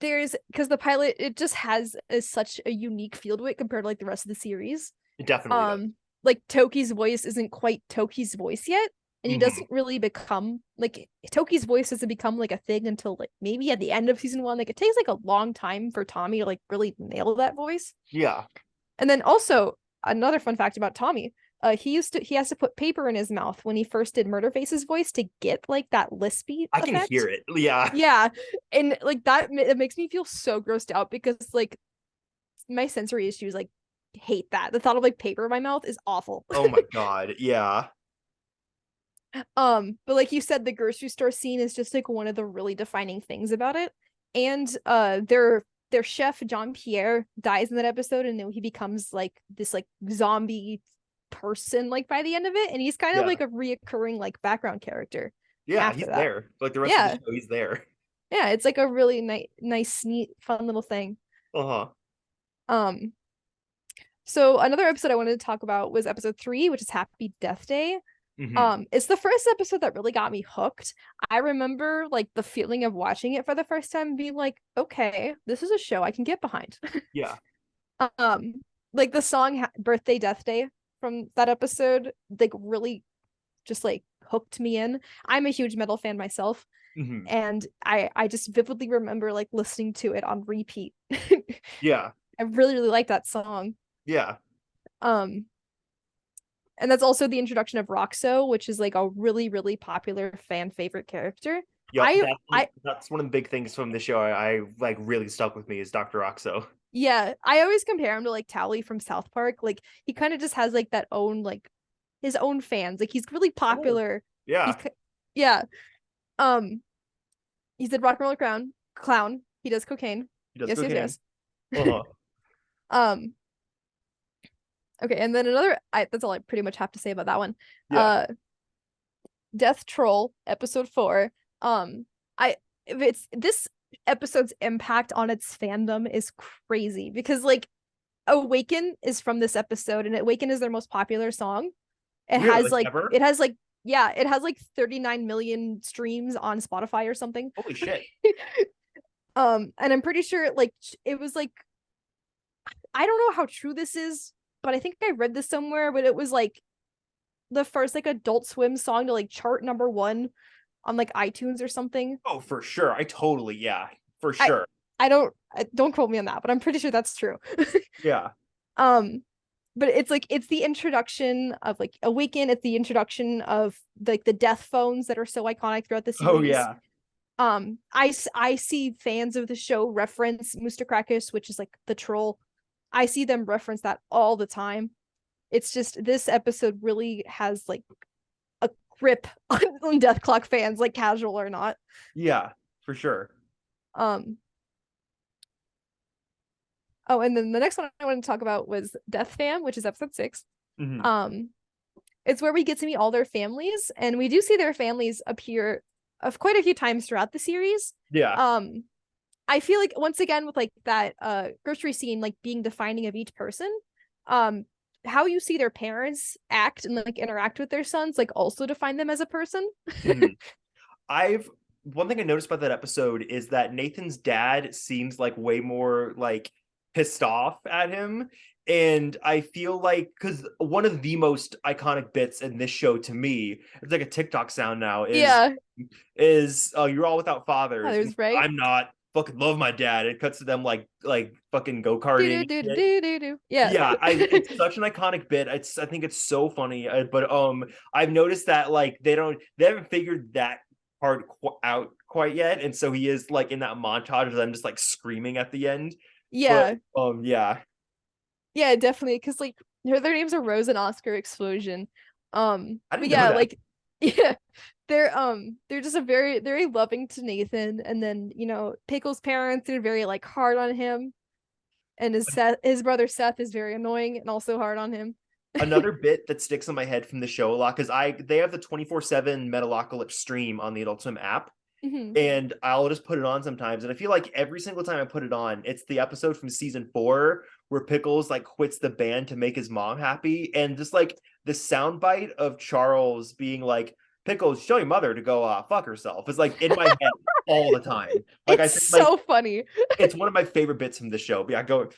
There's because the pilot it just has such a unique feel to it compared to like the rest of the series. It definitely does. Like Toki's voice isn't quite Toki's voice yet, and he doesn't really become like Toki's voice doesn't become like a thing until like maybe at the end of season 1. Like it takes like a long time for Tommy to like really nail that voice. Yeah. And then also another fun fact about Tommy, he has to put paper in his mouth when he first did Murderface's voice to get like that lispy I can effect. hear it. Yeah. Yeah, and like that it makes me feel so grossed out because like my sensory issues like hate that. The thought of like paper in my mouth is awful. Oh my God. Yeah. But like you said, the grocery store scene is just like one of the really defining things about it. And their chef Jean Pierre dies in that episode, and then he becomes like this like zombie person like by the end of it, and he's kind of like a reoccurring like background character. Yeah, he's there. Like the rest of the show, he's there. Yeah, it's like a really nice, neat, fun little thing. Uh-huh. So another episode I wanted to talk about was episode 3, which is Happy Death Day. It's the first episode that really got me hooked. I remember like the feeling of watching it for the first time and being like, okay, this is a show I can get behind. Yeah. Like the song Birthday Death Day from that episode, like really just like hooked me in. I'm a huge metal fan myself. And I just vividly remember like listening to it on repeat. Yeah. I really like that song. Yeah. And that's also the introduction of Roxo, which is like a really popular fan favorite character. Yeah, that's one of the big things from the show I like really stuck with me is Dr. Roxo. Yeah, I always compare him to like Tally from South Park. Like he kind of just has like that own like his own fans. Like he's really popular. Yeah. Yeah. He's a rock and roll clown. He does cocaine. He does yes, cocaine. yes. Uh-huh. Okay, and then that's all I pretty much have to say about that one. Yeah. Death Troll episode 4. This episode's impact on its fandom is crazy because like Awaken is from this episode, and Awaken is their most popular song. It has like ever? it has like 39 million streams on Spotify or something. Holy shit. And I'm pretty sure like it was like I don't know how true this is, but I think I read this somewhere, but it was like the first like Adult Swim song to like chart #1 on like iTunes or something. Oh, for sure. For sure. I don't quote me on that, but I'm pretty sure that's true. Yeah. But it's the introduction of like Awaken. It's the introduction of like the death phones that are so iconic throughout the series. Oh yeah. I see fans of the show reference Mustakrakis, which is like the troll. I see them reference that all the time. It's just this episode really has like a grip on Dethklok fans, like casual or not. Yeah, for sure. Oh, and then the next one I wanted to talk about was Death Fam, which is episode 6. It's where we get to meet all their families, and we do see their families appear quite a few times throughout the series. Yeah. I feel like once again with like that grocery scene like being defining of each person, how you see their parents act and like interact with their sons like also define them as a person. One thing I noticed about that episode is that Nathan's dad seems like way more like pissed off at him. And I feel like, because one of the most iconic bits in this show to me, it's like a TikTok sound now, Yeah. is you're all without fathers. There's right. I'm not. Fucking love my dad. It cuts to them like fucking go-karting. Yeah. Yeah, it's such an iconic bit. I think it's so funny. But I've noticed that like they haven't figured that part out quite yet, and so he is like in that montage of them just like screaming at the end. Yeah. But, yeah. Yeah, definitely. Because like their names are Rose and Oscar Explosion. I didn't but know yeah, that. like yeah, they're just a very loving to Nathan, and then Pickle's parents are very like hard on him, and his brother Seth is very annoying and also hard on him. Another bit that sticks in my head from the show a lot, because they have the 24/7 Metalocalypse stream on the Adult Swim app. Mm-hmm. And I'll just put it on sometimes. And I feel like every single time I put it on, it's the episode from season 4 where Pickles like quits the band to make his mom happy. And just like the soundbite of Charles being like, Pickles, show your mother to go fuck herself is like in my head all the time. Like it's I think so like, funny. It's one of my favorite bits from the show. But yeah, go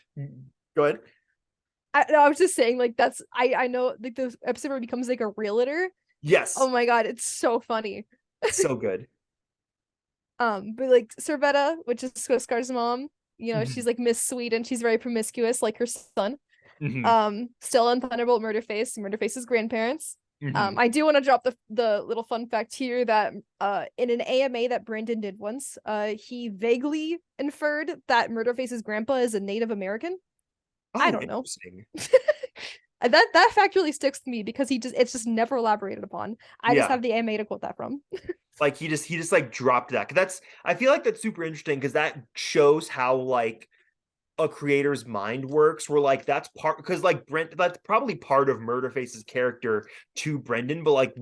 ahead. I was just saying, like, that's I know like the episode where he becomes like a realtor. Yes. Oh my god, it's so funny. So good. But like Servetta, which is Skoskar's mom, she's like Miss Sweet and she's very promiscuous, like her son. Stella and Thunderbolt Murderface's grandparents. I do want to drop the little fun fact here that in an AMA that Brandon did once, he vaguely inferred that Murderface's grandpa is a Native American. I don't know. That fact really sticks to me because it's just never elaborated upon. I just have the AMA to quote that from. Like he just like dropped that. I feel like that's super interesting because that shows how like a creator's mind works, where like that's part, because like that's probably part of Murderface's character to Brendan, but like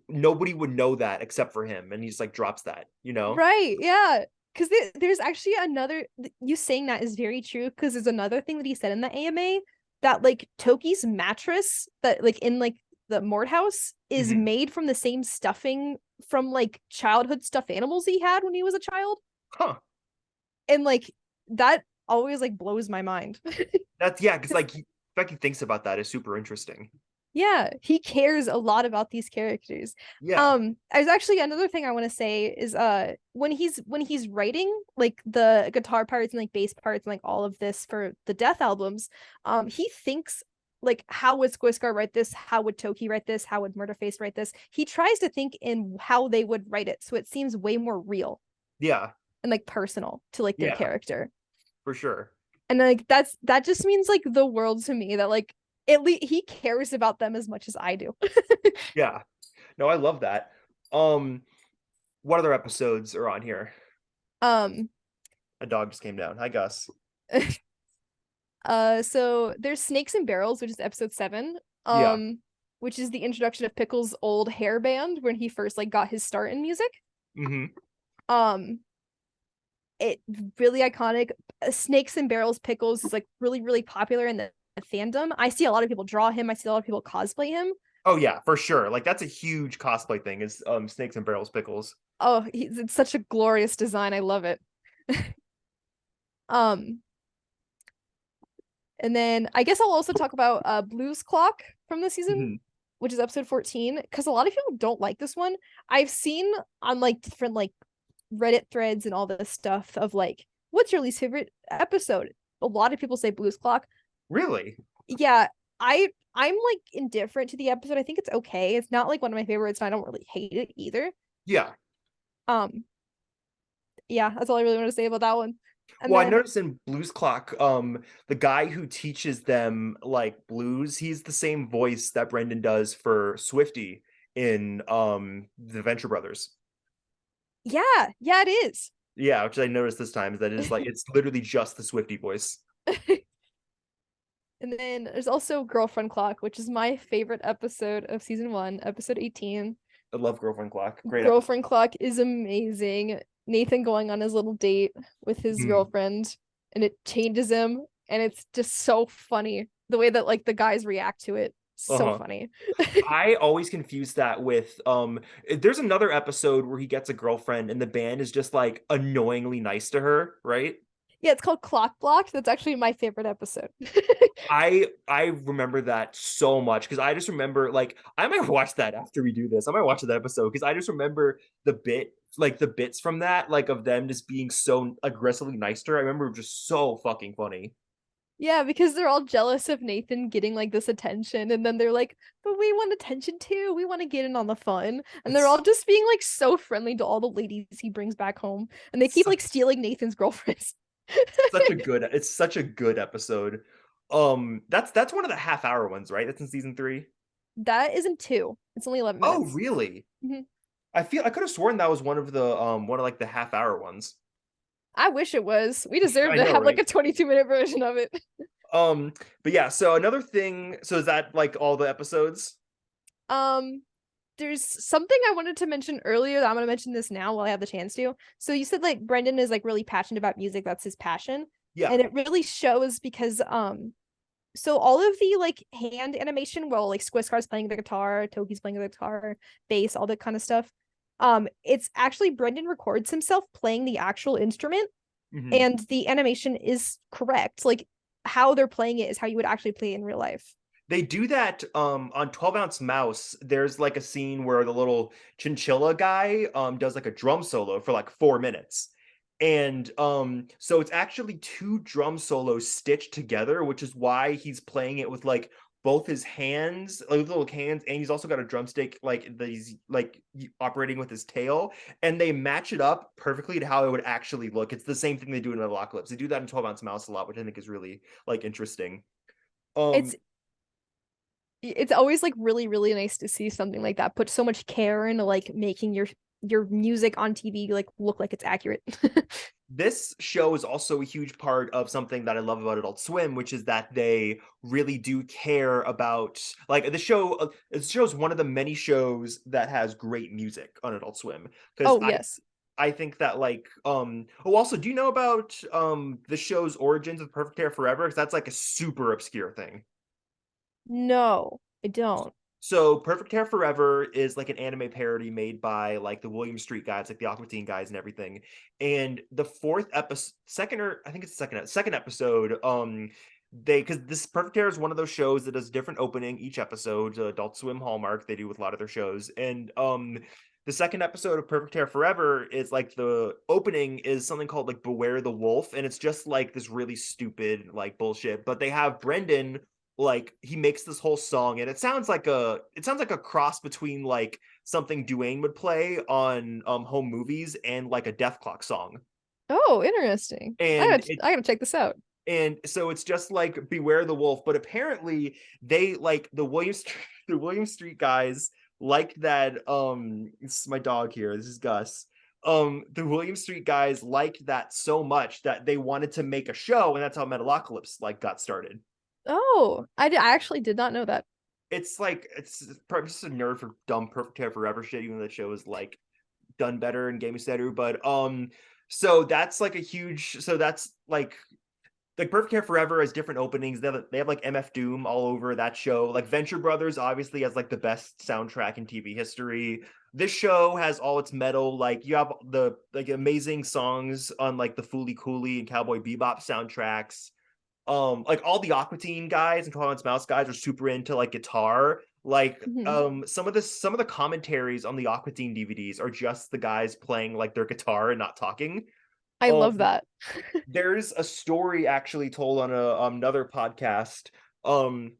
nobody would know that except for him, and he just like drops that, Right, yeah. Because there's actually you saying that is very true, because there's another thing that he said in the AMA, that like Toki's mattress that like in like the Mort house is made from the same stuffing from like childhood stuffed animals he had when he was a child. Huh. And like that always like blows my mind. Because like the fact he thinks about that is super interesting. Yeah, he cares a lot about these characters. Yeah. There's actually another thing I want to say is when he's writing like the guitar parts and like bass parts and like all of this for the Death albums, he thinks like, how would Skwiskar write this? How would Toki write this? How would Murderface write this? He tries to think in how they would write it, so it seems way more real. Yeah. And like personal to like their character. For sure. And like that just means like the world to me, that like at least he cares about them as much as I do. Yeah. No, I love that. What other episodes are on here? A dog just came down. Hi, Gus. So there's Snakes and Barrels, which is episode 7. Which is the introduction of Pickles' old hair band when he first like got his start in music. It really iconic. Snakes and Barrels Pickles is like really popular in the fandom. I see a lot of people draw him. I see a lot of people cosplay him. Oh yeah, for sure. Like that's a huge cosplay thing, is Snakes and Barrels Pickles. Oh, it's such a glorious design. I love it. And then I guess I'll also talk about Blues Clock from the season, which is episode 14, because a lot of people don't like this one. I've seen on like different like Reddit threads and all this stuff of like, what's your least favorite episode? A lot of people say Blues Clock. Really? Yeah, I'm like indifferent to the episode. I think it's okay. It's not like one of my favorites, and I don't really hate it either. Yeah. Yeah, that's all I really want to say about that one. I noticed in Blues Clock, the guy who teaches them like blues, he's the same voice that Brendan does for Swifty in the Venture Brothers. Yeah, it is. Yeah, which I noticed this time, is that it's like it's literally just the Swifty voice. And then there's also Girlfriend Clock, which is my favorite episode of season 1, episode 18. I love Girlfriend Clock. Great. Girlfriend Clock is amazing. Nathan going on his little date with his girlfriend, and it changes him, and it's just so funny the way that like the guys react to it. So Uh-huh. funny. I always confuse that with there's another episode where he gets a girlfriend and the band is just like annoyingly nice to her, right? Yeah, it's called Clock Block. That's actually my favorite episode. I remember that so much because I just remember like I might watch that after we do this. I might watch that episode because I just remember the bits from that, like of them just being so aggressively nice to her. I remember just so fucking funny. Yeah, because they're all jealous of Nathan getting like this attention, and then they're like, "But we want attention too. We want to get in on the fun." And they're It's all just being like so friendly to all the ladies he brings back home, and they keep such, like stealing Nathan's girlfriends. it's such a good episode. That's one of the half hour ones, right? That's in season 3. That isn't two. It's only 11 Oh, minutes. really? Mhm. I could have sworn that was one of like the half hour ones. I wish it was. We deserve I to know, have like right? a 22-minute version of it. But yeah, so another thing, so is that like all the episodes? Um, there's something I wanted to mention earlier that I'm gonna mention this now while I have the chance to. So you said like Brendan is like really passionate about music, that's his passion. Yeah. And it really shows because so all of the like hand animation where like Squiscar's playing the guitar, Toki's playing the guitar, bass, all that kind of stuff. It's actually Brendan records himself playing the actual instrument, Mhm. and the animation is correct. Like how they're playing it is how you would actually play it in real life. They do that on 12 Ounce Mouse. There's like a scene where the little chinchilla guy does like a drum solo for like 4 minutes. And so it's actually two drum solos stitched together, which is why he's playing it with like both his hands, like with little hands, and he's also got a drumstick like that he's like operating with his tail, and they match it up perfectly to how it would actually look. It's the same thing they do in Metalocalypse. They do that in 12 Ounce Mouse a lot, which I think is really like interesting. It's Um, it's always like really really nice to see something like that put so much care into like making your music on TV like look like it's accurate. this show is also a huge part of something that I love about Adult Swim, which is that they really do care about like the show. This show is one of the many shows that has great music on Adult Swim because Oh, yes. I think that like oh also do you know about the show's origins of Perfect Hair Forever? Because that's like a super obscure thing. No, I don't. So Perfect Hair Forever is like an anime parody made by like the William Street guys, like the Aqua Teen guys and everything. And the fourth episode, second or I think it's the second episode, they because this Perfect Hair is one of those shows that does different opening each episode. Adult Swim Hallmark, they do with a lot of their shows. And the second episode of Perfect Hair Forever is like the opening is something called like Beware the Wolf, and it's just like this really stupid like bullshit. But they have Brendan like he makes this whole song and it sounds like a cross between like something Duane would play on home movies and like a Dethklok song. Oh, interesting. And I gotta check this out. and so it's just like Beware the Wolf, but apparently they like the the William Street guys like that it's my dog here. This is Gus. The William Street guys liked that so much that they wanted to make a show, and that's how Metalocalypse like got started. Oh, I actually did not know that. It's like it's probably just a nerd for dumb Perfect Hair Forever shit, even though the show is like done better in Game Setter. But so that's like a huge so that's like Perfect Hair Forever has different openings. They have like MF Doom all over that show. Like Venture Brothers obviously has like the best soundtrack in TV history. This show has all its metal. Like you have the like amazing songs on like the Foolie Cooley and Cowboy Bebop soundtracks. Like all the Aqua Teen guys and 12 Ounce Mouse guys are super into like guitar. Like Mhm. some of the commentaries on the Aqua Teen DVDs are just the guys playing like their guitar and not talking. I um love that. there's a story actually told on another podcast um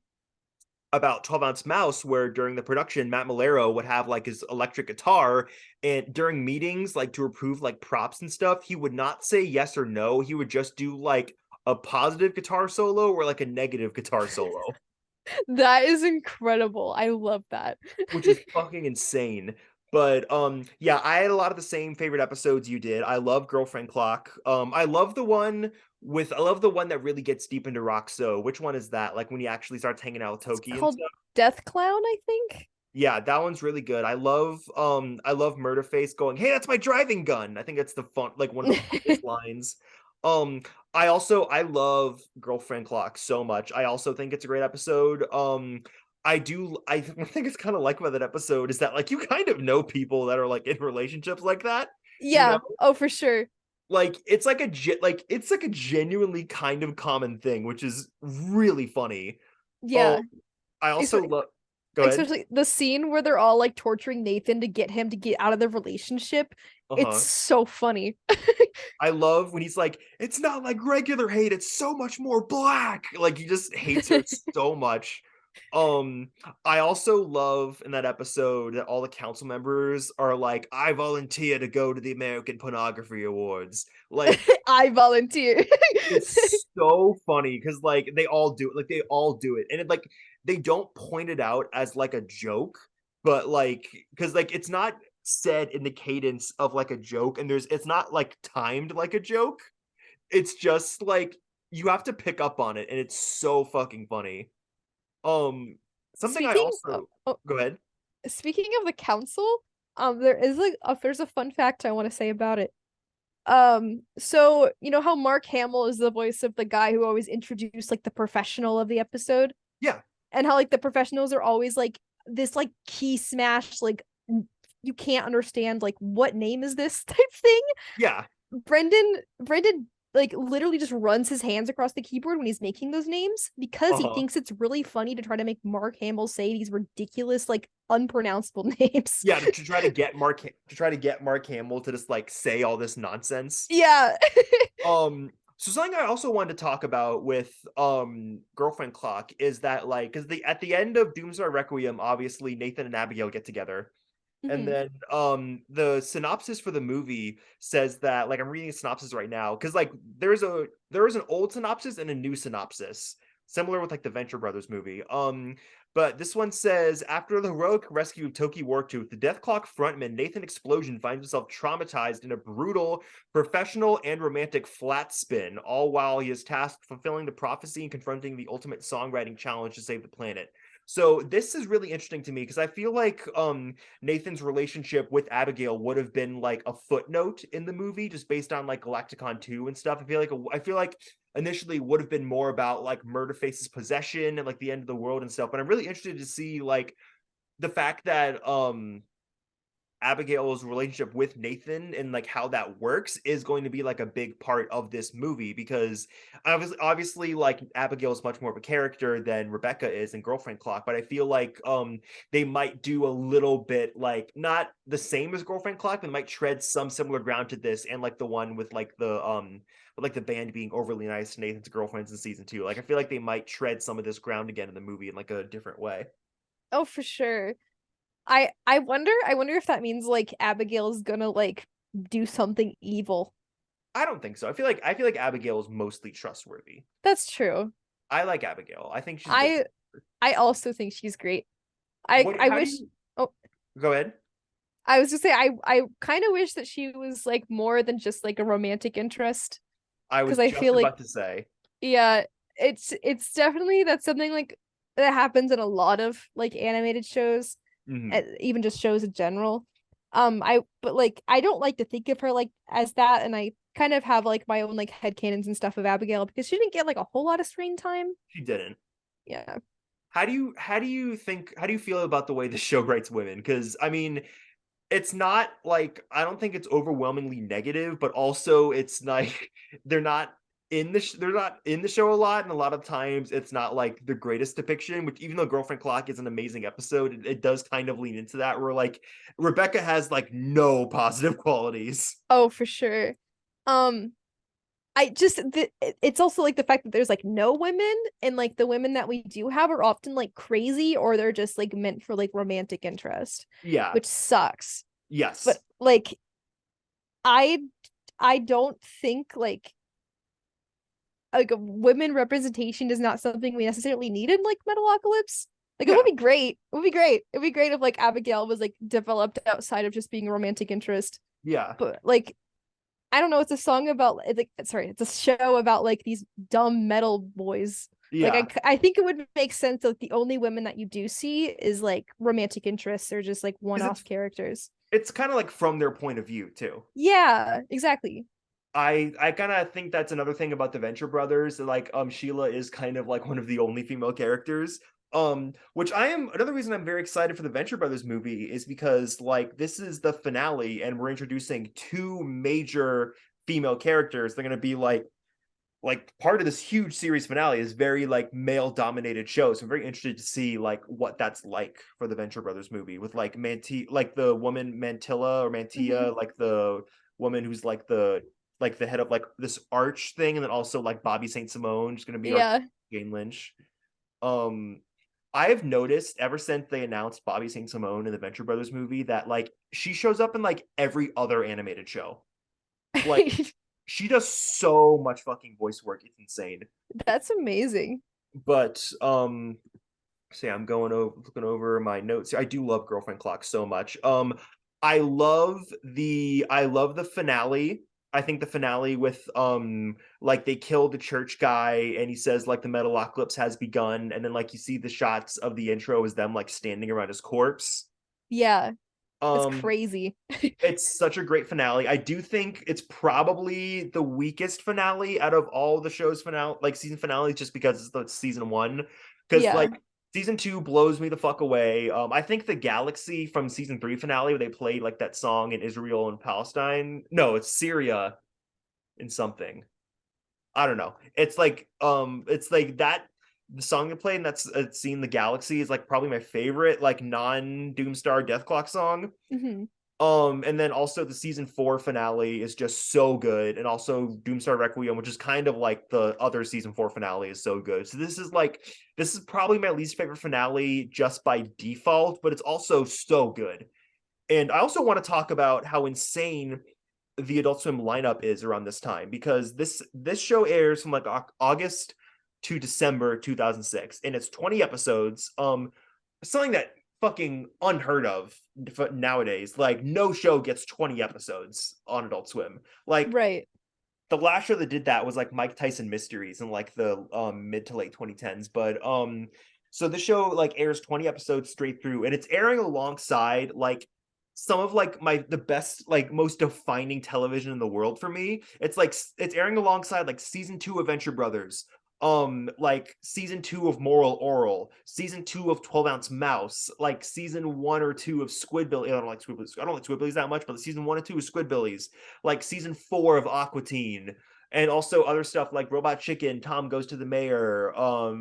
about 12 Ounce Mouse where during the production Matt Malero would have like his electric guitar, and during meetings like to approve like props and stuff he would not say yes or no. He would just do like a positive guitar solo or like a negative guitar solo, That is incredible. I love that. which is fucking insane. But yeah, I had a lot of the same favorite episodes you did. I love Girlfriend Clock. I love the one that really gets deep into rock. So which one is that? Like when he actually starts hanging out with It's Toki and called stuff. Death Clown, I think. Yeah, that one's really good. I love Murderface going, "Hey, that's my driving gun." I think that's the fun like one of the funniest lines. Um I love Girlfriend Clock so much. I also think it's a great episode. I think it's kind of like about that episode is that like you kind of know people that are like in relationships like that. Yeah. Oh, for sure. Like it's like a genuinely kind of common thing, which is really funny. Oh, Yeah. I also love. Go ahead. Especially the scene where they're all like torturing Nathan to get him to get out of the relationship. It's Uh-huh. so funny. I love when he's like, it's not like regular hate, it's so much more black. Like he just hates her so much. I also love in that episode that all the council members are like, I volunteer to go to the American Pornography Awards. Like I volunteer. it's so funny because like they all do it, and it like they don't point it out as like a joke, but like because like it's not said in the cadence of like a joke, and it's not like timed like a joke. It's just like you have to pick up on it, and it's so fucking funny. Something I Speaking of, also oh, go ahead. speaking of the council, there is like there's a fun fact I want to say about it. So you know how Mark Hamill is the voice of the guy who always introduced like the professional of the episode, Yeah, and how like the professionals are always like this like key smash like you can't understand like what name is this type thing. yeah, Brendan like literally just runs his hands across the keyboard when he's making those names because he uh-huh. thinks it's really funny to try to make Mark Hamill say these ridiculous like unpronounceable names. Yeah, to try to get Mark Hamill to just like say all this nonsense. Yeah. So something I also wanted to talk about with Girlfriend Clock is that like because at the end of Doomsday Requiem, obviously Nathan and Abigail get together. And Mhm. then the synopsis for the movie says that like I'm reading a synopsis right now because like there is an old synopsis and a new synopsis similar with like the Venture Brothers movie. But this one says after the heroic rescue of Toki Wartooth, the Dethklok frontman Nathan Explosion finds himself traumatized in a brutal professional and romantic flat spin, all while he is tasked fulfilling the prophecy and confronting the ultimate songwriting challenge to save the planet. So this is really interesting to me because I feel like Nathan's relationship with Abigail would have been like a footnote in the movie just based on like Galacticon 2 and stuff. I feel like initially would have been more about like Murderface's possession and like the end of the world and stuff. But I'm really interested to see like the fact that Abigail's relationship with Nathan and like how that works is going to be like a big part of this movie because obviously like Abigail is much more of a character than Rebecca is in Girlfriend Clock, but I feel like they might do a little bit like not the same as Girlfriend Clock, but might tread some similar ground to this and like the one with like the band being overly nice to Nathan's girlfriends in season 2. Like I feel like they might tread some of this ground again in the movie in like a different way. Oh, for sure. I wonder if that means like Abigail's gonna like do something evil. I don't think so. I feel like Abigail is mostly trustworthy. That's true. I like Abigail. I think she's a I good. I also think she's great. I What? I How do wish you oh go ahead? I was just say I kind of wish that she was like more than just like a romantic interest I because was I just feel like about to say. yeah, it's definitely that's something like that happens in a lot of like animated shows, Mhm. even just shows in general. But like I don't like to think of her like as that, and I kind of have like my own like headcanons and stuff of Abigail because she didn't get like a whole lot of screen time. She didn't. Yeah. How do you feel about the way the show writes women? Because I mean, it's not like I don't think it's overwhelmingly negative, but also it's like they're not they're not in the show a lot, and a lot of times it's not like the greatest depiction. Which even though Girlfriend Clock is an amazing episode, it does kind of lean into that. Where like Rebecca has like no positive qualities. Oh, for sure. Um, it's also like the fact that there's like no women and like the women that we do have are often like crazy or they're just like meant for like romantic interest, Yeah. which sucks. But Yes. like I I don't think like a women representation is not something we necessarily need in like Metalocalypse. Like it Yeah. would be great. It would be great. It'd be great if like Abigail was like developed outside of just being a romantic interest. Yeah. But like I don't know, it's a song about it's like sorry, it's a show about like these dumb metal boys. Like Yeah. I think it would make sense that the only women that you do see is like romantic interests or just like Because one-off characters. it's kind of like from their point of view too. Yeah, exactly. I kind of think that's another thing about the Venture Brothers. Like Sheila is kind of like one of the only female characters. Which I am another reason I'm very excited for the Venture Brothers movie is because like this is the finale and we're introducing two major female characters. They're gonna be like part of this huge series finale is very like male dominated show. So I'm very interested to see like what that's like for the Venture Brothers movie with like like the woman Mantilla or Mantia, like the woman who's like the head of like this arch thing, and then also like Bobby Saint Simone is gonna be our Jane Lynch. I've noticed ever since they announced Bobby Saint Simone in the Venture Brothers movie that like she shows up in like every other animated show. Like she does so much fucking voice work, it's insane. That's amazing. But see, I'm looking over my notes. I do love Girlfriend Clock so much. I love the finale. I think the finale with like they kill the church guy and he says like the Metalocalypse has begun, and then like you see the shots of the intro is them like standing around his corpse. Yeah. It's crazy. It's such a great finale. I do think it's probably the weakest finale out of all the show's finale, like season finales, just because it's the season 1. Because like season 2 blows me the fuck away. I think the Galaxy from season 3 finale where they played like that song in Israel and Palestine. No, it's Syria and something. I don't know. It's like that. The song they played in that scene, the Galaxy, is like probably my favorite like non-Doomstar Dethklok song. And then also the season 4 finale is just so good, and also Doomstar Requiem, which is kind of like the other season 4 finale, is so good. So this is probably my least favorite finale just by default, but it's also so good. And I also want to talk about how insane the Adult Swim lineup is around this time, because this show airs from like August to December 2006, and it's 20 episodes. Something that fucking unheard of nowadays. Like no show gets 20 episodes on Adult Swim. Like the last show that did that was like Mike Tyson Mysteries in like the mid to late 2010s. But so the show like airs 20 episodes straight through, and it's airing alongside like some of like the best, like most defining television in the world for me. It's airing alongside like season 2 of Venture Brothers, like season 2 of Moral Oral, season 2 of 12 Ounce Mouse, like season 1 or 2 of Squidbillies. I don't like Squidbillies that much, but season 1 and 2 of Squidbillies, like season 4 of Aqua Teen, and also other stuff like Robot Chicken, Tom Goes to the Mayor.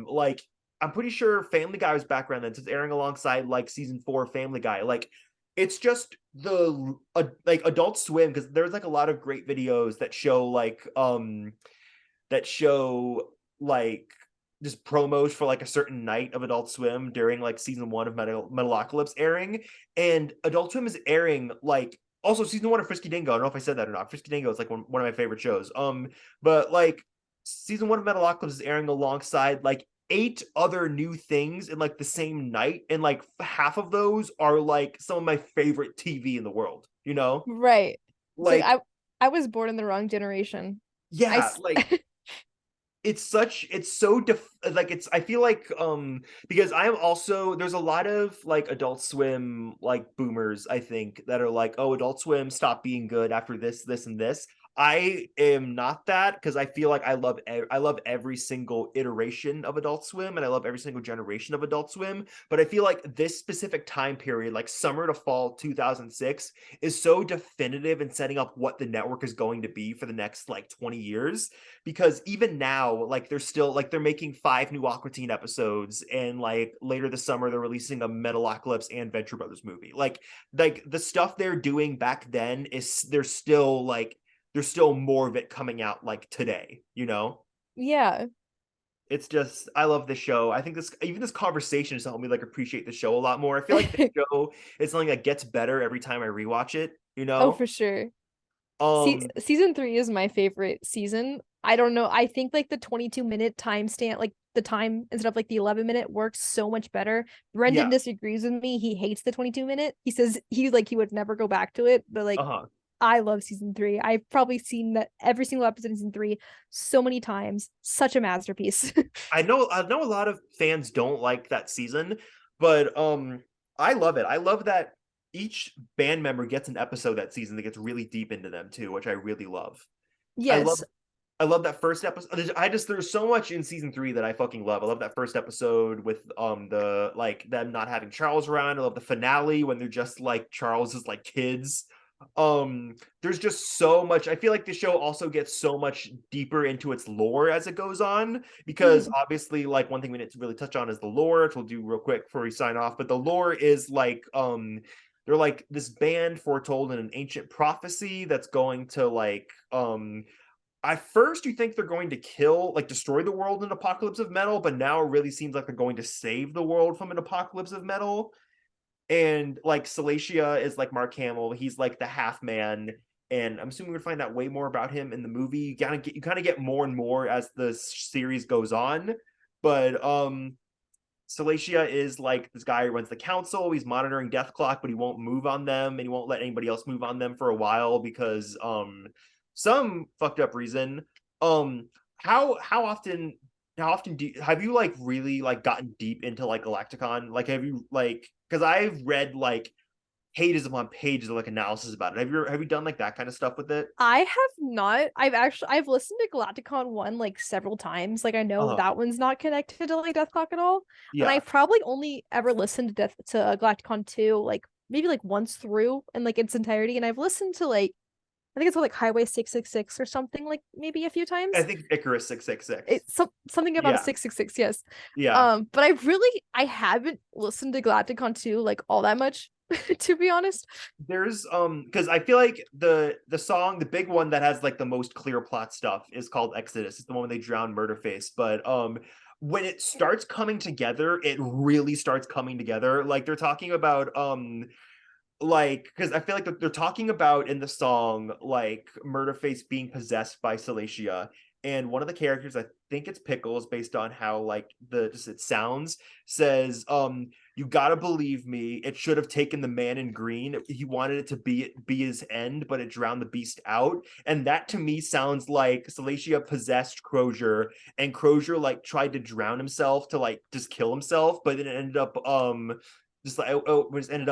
Like I'm pretty sure Family Guy was background then, so it's airing alongside like season 4 of Family Guy. Like it's just like Adult Swim, because there's like a lot of great videos that show like just promos for like a certain night of Adult Swim during like season 1 of Metalocalypse airing, and Adult Swim is airing like also season 1 of Frisky Dingo. I don't know if I said that or not. Frisky Dingo is like one of my favorite shows. But like season 1 of Metalocalypse is airing alongside like 8 other new things in like the same night, and like half of those are like some of my favorite TV in the world, you know? Right. Like I was born in the wrong generation. Yeah, like I feel like because I am also, there's a lot of like Adult Swim like boomers, I think, that are like, oh, Adult Swim stopped being good after this and this. I am not that, because I feel like I love every single iteration of Adult Swim, and I love every single generation of Adult Swim. But I feel like this specific time period, like summer to fall 2006, is so definitive in setting up what the network is going to be for the next like 20 years. Because even now, like they're making 5 new Aqua Teen episodes, and like later this summer they're releasing a Metalocalypse and Venture Brothers movie. Like the stuff they're doing back then there's still more of it coming out like today, you know? Yeah. It's just, I love this show. I think this conversation has helped me like appreciate the show a lot more. I feel like the show is something that gets better every time I rewatch it, you know? Oh, for sure. Season 3 is my favorite season. I don't know. I think like the 22-minute timestamp, like the time instead of like the 11-minute, works so much better. Brendan disagrees with me. He hates the 22-minute. He says he would never go back to it, but like I love season 3. I've probably seen that every single episode in season 3 so many times. Such a masterpiece. I know a lot of fans don't like that season, but I love it. I love that each band member gets an episode that season that gets really deep into them too, which I really love. Yes. I love that first episode. There's so much in season 3 that I fucking love. I love that first episode with the like them not having Charles around. I love the finale when they're just like Charles is like kids. There's just so much. I feel like the show also gets so much deeper into its lore as it goes on, because obviously like one thing we need to really touch on is the lore, which we'll do real quick before we sign off. But the lore is like they're like this band foretold in an ancient prophecy that's going to like at first you think they're going to destroy the world in an apocalypse of metal, but now it really seems like they're going to save the world from an apocalypse of metal. And like Salacia is like Mark Hamill, he's like the half man, and I'm assuming we're gonna find out way more about him in the movie. You kind of get more and more as the series goes on. But Salacia is like this guy who runs the council. He's monitoring Dethklok, but he won't move on them, and he won't let anybody else move on them for a while because some fucked up reason. How often have you like really like gotten deep into like Galacticon? Like have you like, because I've read like pages upon pages of like analysis about it. Have you done like that kind of stuff with it? I have not. I've listened to Galacticon 1 like several times. Like I know that one's not connected to like Dethklok at all. Yeah. And I've probably only ever listened to Galacticon 2 like maybe like once through in like its entirety. And I've listened to like I think it's called like Highway 666 or something, like maybe a few times. I think Icarus 666. It's something about a 666, yes. Yeah. But I haven't listened to Galacticon 2 like all that much, to be honest. There's because I feel like the song, the big one that has like the most clear plot stuff is called Exodus. It's the one when they drown Murderface. But when it starts coming together, it really starts coming together. Like they're talking about like, because I feel like they're talking about in the song like Murderface being possessed by Salacia, and one of the characters, I think it's Pickles, based on how like it sounds, says you gotta believe me, it should have taken the man in green. He wanted it to be his end, but it drowned the beast out. And that to me sounds like Salacia possessed Crozier, and Crozier like tried to drown himself to like just kill himself, but it ended up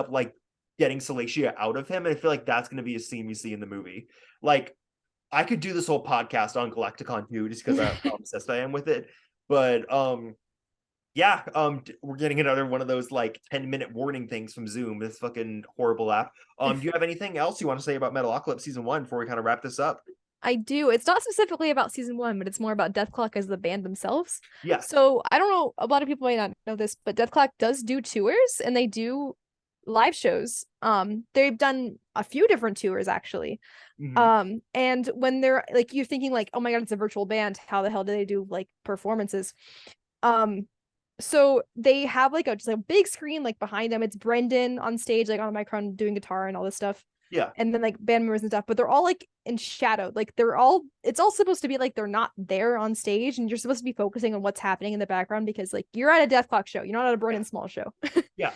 like getting Salacia out of him. And I feel like that's going to be a scene we see in the movie. Like I could do this whole podcast on Galacticon 2 just because of how obsessed I am with it. But we're getting another one of those like 10-minute warning things from Zoom, this fucking horrible app. Do you have anything else you want to say about Metalocalypse season 1 before we kind of wrap this up? I do. It's not specifically about season 1, but it's more about Dethklok as the band themselves. Yeah. So I don't know, a lot of people might not know this, but Dethklok does do tours, and they do live shows. They've done a few different tours actually. And when they're like, you're thinking like, oh my god, it's a virtual band, how the hell do they do like performances? So they have like just a big screen like behind them. It's Brendan on stage like on a microphone doing guitar and all this stuff. Yeah. And then like band members and stuff, but they're all like in shadow. Like it's all supposed to be like they're not there on stage, and you're supposed to be focusing on what's happening in the background because like you're at a Dethklok show, you're not at a Brendan Small show. Yeah.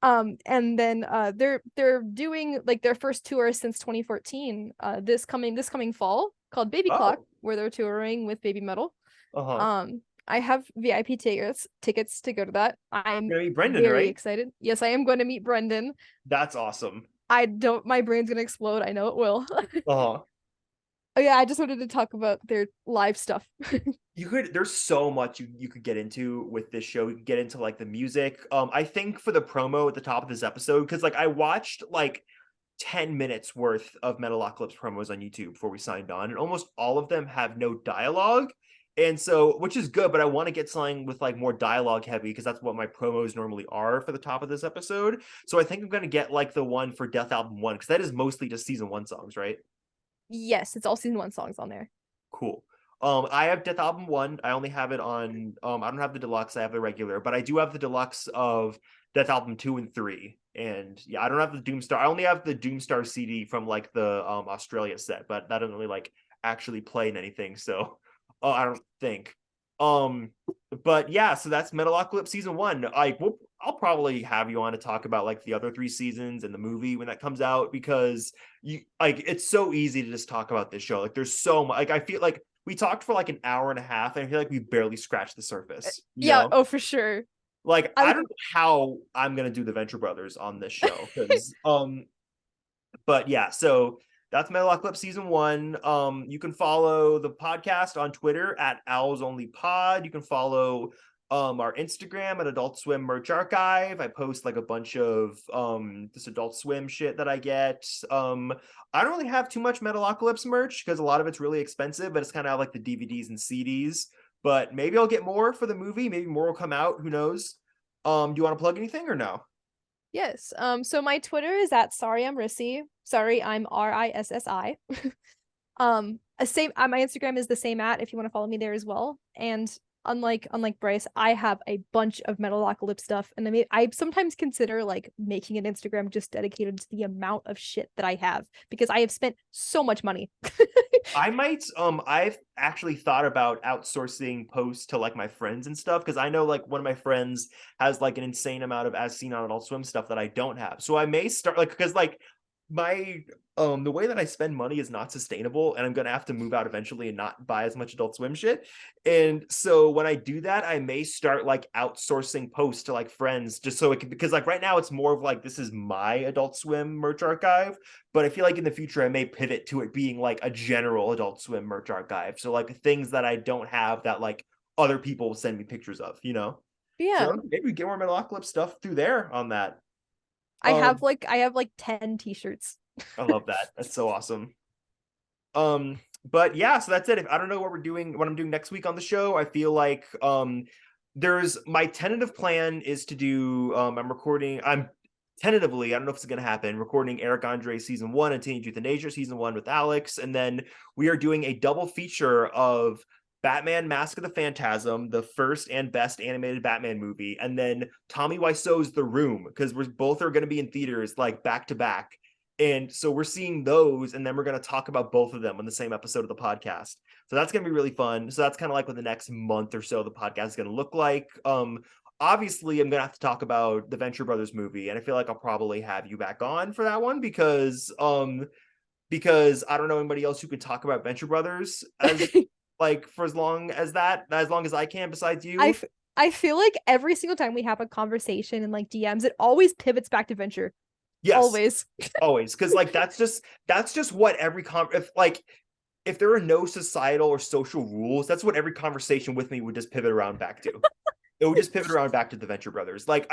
And then they're doing like their first tour since 2014 this coming fall, called Baby Clock, where they're touring with Baby Metal. I have VIP tickets to go to that. I'm gonna meet Brendan, very right? excited. Yes, I am going to meet Brendan. That's awesome. My brain's gonna explode, I know it will. Oh yeah, I just wanted to talk about their live stuff. There's so much you could get into with this show. You could get into like the music. I think for the promo at the top of this episode, because like I watched like 10 minutes worth of Metalocalypse promos on YouTube before we signed on, and almost all of them have no dialogue. And so, which is good, but I want to get something with like more dialogue heavy, because that's what my promos normally are for the top of this episode. So I think I'm going to get like the one for Death Album 1, because that is mostly just season 1 songs, right? Yes, it's all season 1 songs on there. Cool. I have Death Album 1. I only have it on I don't have the deluxe, I have the regular, but I do have the deluxe of Death Album 2 and 3. And yeah, I don't have the Doomstar. I only have the Doomstar CD from like the Australia set, but that doesn't really like actually play in anything, so I don't think. But yeah, so that's Metalocalypse season 1. I'll probably have you on to talk about like the other 3 seasons and the movie when that comes out, because it's so easy to just talk about this show. Like there's so much. Like I feel like we talked for like an hour and a half, and I feel like we barely scratched the surface. Yeah. Oh, for sure. Like I don't know how I'm gonna do the Venture Brothers on this show, because but yeah, so that's Metalocalypse season 1. You can follow the podcast on Twitter at owlsonlypod. You can follow our Instagram at Adult Swim Merch Archive. I post like a bunch of this Adult Swim shit that I get. I don't really have too much Metalocalypse merch because a lot of it's really expensive, but it's kind of like the DVDs and CDs. But maybe I'll get more for the movie. Maybe more will come out. Who knows? Do you want to plug anything or no? Yes. So my Twitter is at sorry I'm Rissi. Sorry, I'm RISSI. My Instagram is the same if you want to follow me there as well. And unlike Bryce, I have a bunch of Metalocalypse stuff, and I sometimes consider like making an Instagram just dedicated to the amount of shit that I have, because I have spent so much money. I might I've actually thought about outsourcing posts to like my friends and stuff, because I know like one of my friends has like an insane amount of As Seen on Adult Swim stuff that I don't have. So I may start like, because like my the way that I spend money is not sustainable, and I'm gonna have to move out eventually and not buy as much Adult Swim shit. And so when I do that, I may start like outsourcing posts to like friends, just so it can, because like right now it's more of like this is my Adult Swim merch archive, but I feel like in the future I may pivot to it being like a general Adult Swim merch archive. So like things that I don't have that like other people will send me pictures of, you know? Yeah. So maybe we get more Metalocalypse stuff through there on that. I have like 10 t-shirts. I love that. That's so awesome. But yeah, so that's it. I don't know what I'm doing next week on the show. I feel like there's my tentative plan is to do I'm tentatively, I don't know if it's gonna happen, recording Eric Andre season 1 and Teenage Euthanasia season 1 with Alex, and then we are doing a double feature of Batman Mask of the Phantasm, the first and best animated Batman movie, and then Tommy Wiseau's The Room, because we're both are going to be in theaters like back to back. And so we're seeing those, and then we're going to talk about both of them on the same episode of the podcast. So that's going to be really fun. So that's kind of like what the next month or so the podcast is going to look like. Obviously, I'm going to have to talk about the Venture Brothers movie, and I feel like I'll probably have you back on for that one because I don't know anybody else who could talk about Venture Brothers as like for as long as I can besides you. I feel like every single time we have a conversation in like DMs, it always pivots back to Venture. Yes, always because like that's just what every if there were no societal or social rules, that's what every conversation with me would just pivot around back to. It would just pivot around back to the Venture Brothers. Like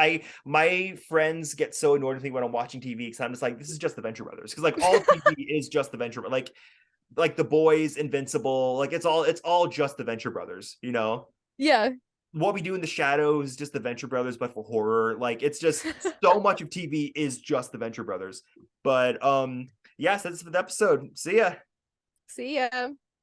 my friends get so annoyed with me when I'm watching TV because I'm just like, this is just the Venture Brothers, because like all TV is just the Venture, like The Boys, Invincible, like it's all just the Venture Brothers, you know? Yeah. What We Do in the Shadows is just the Venture Brothers, but for horror. Like it's just so much of TV is just the Venture Brothers. But yes, that's the episode. See ya.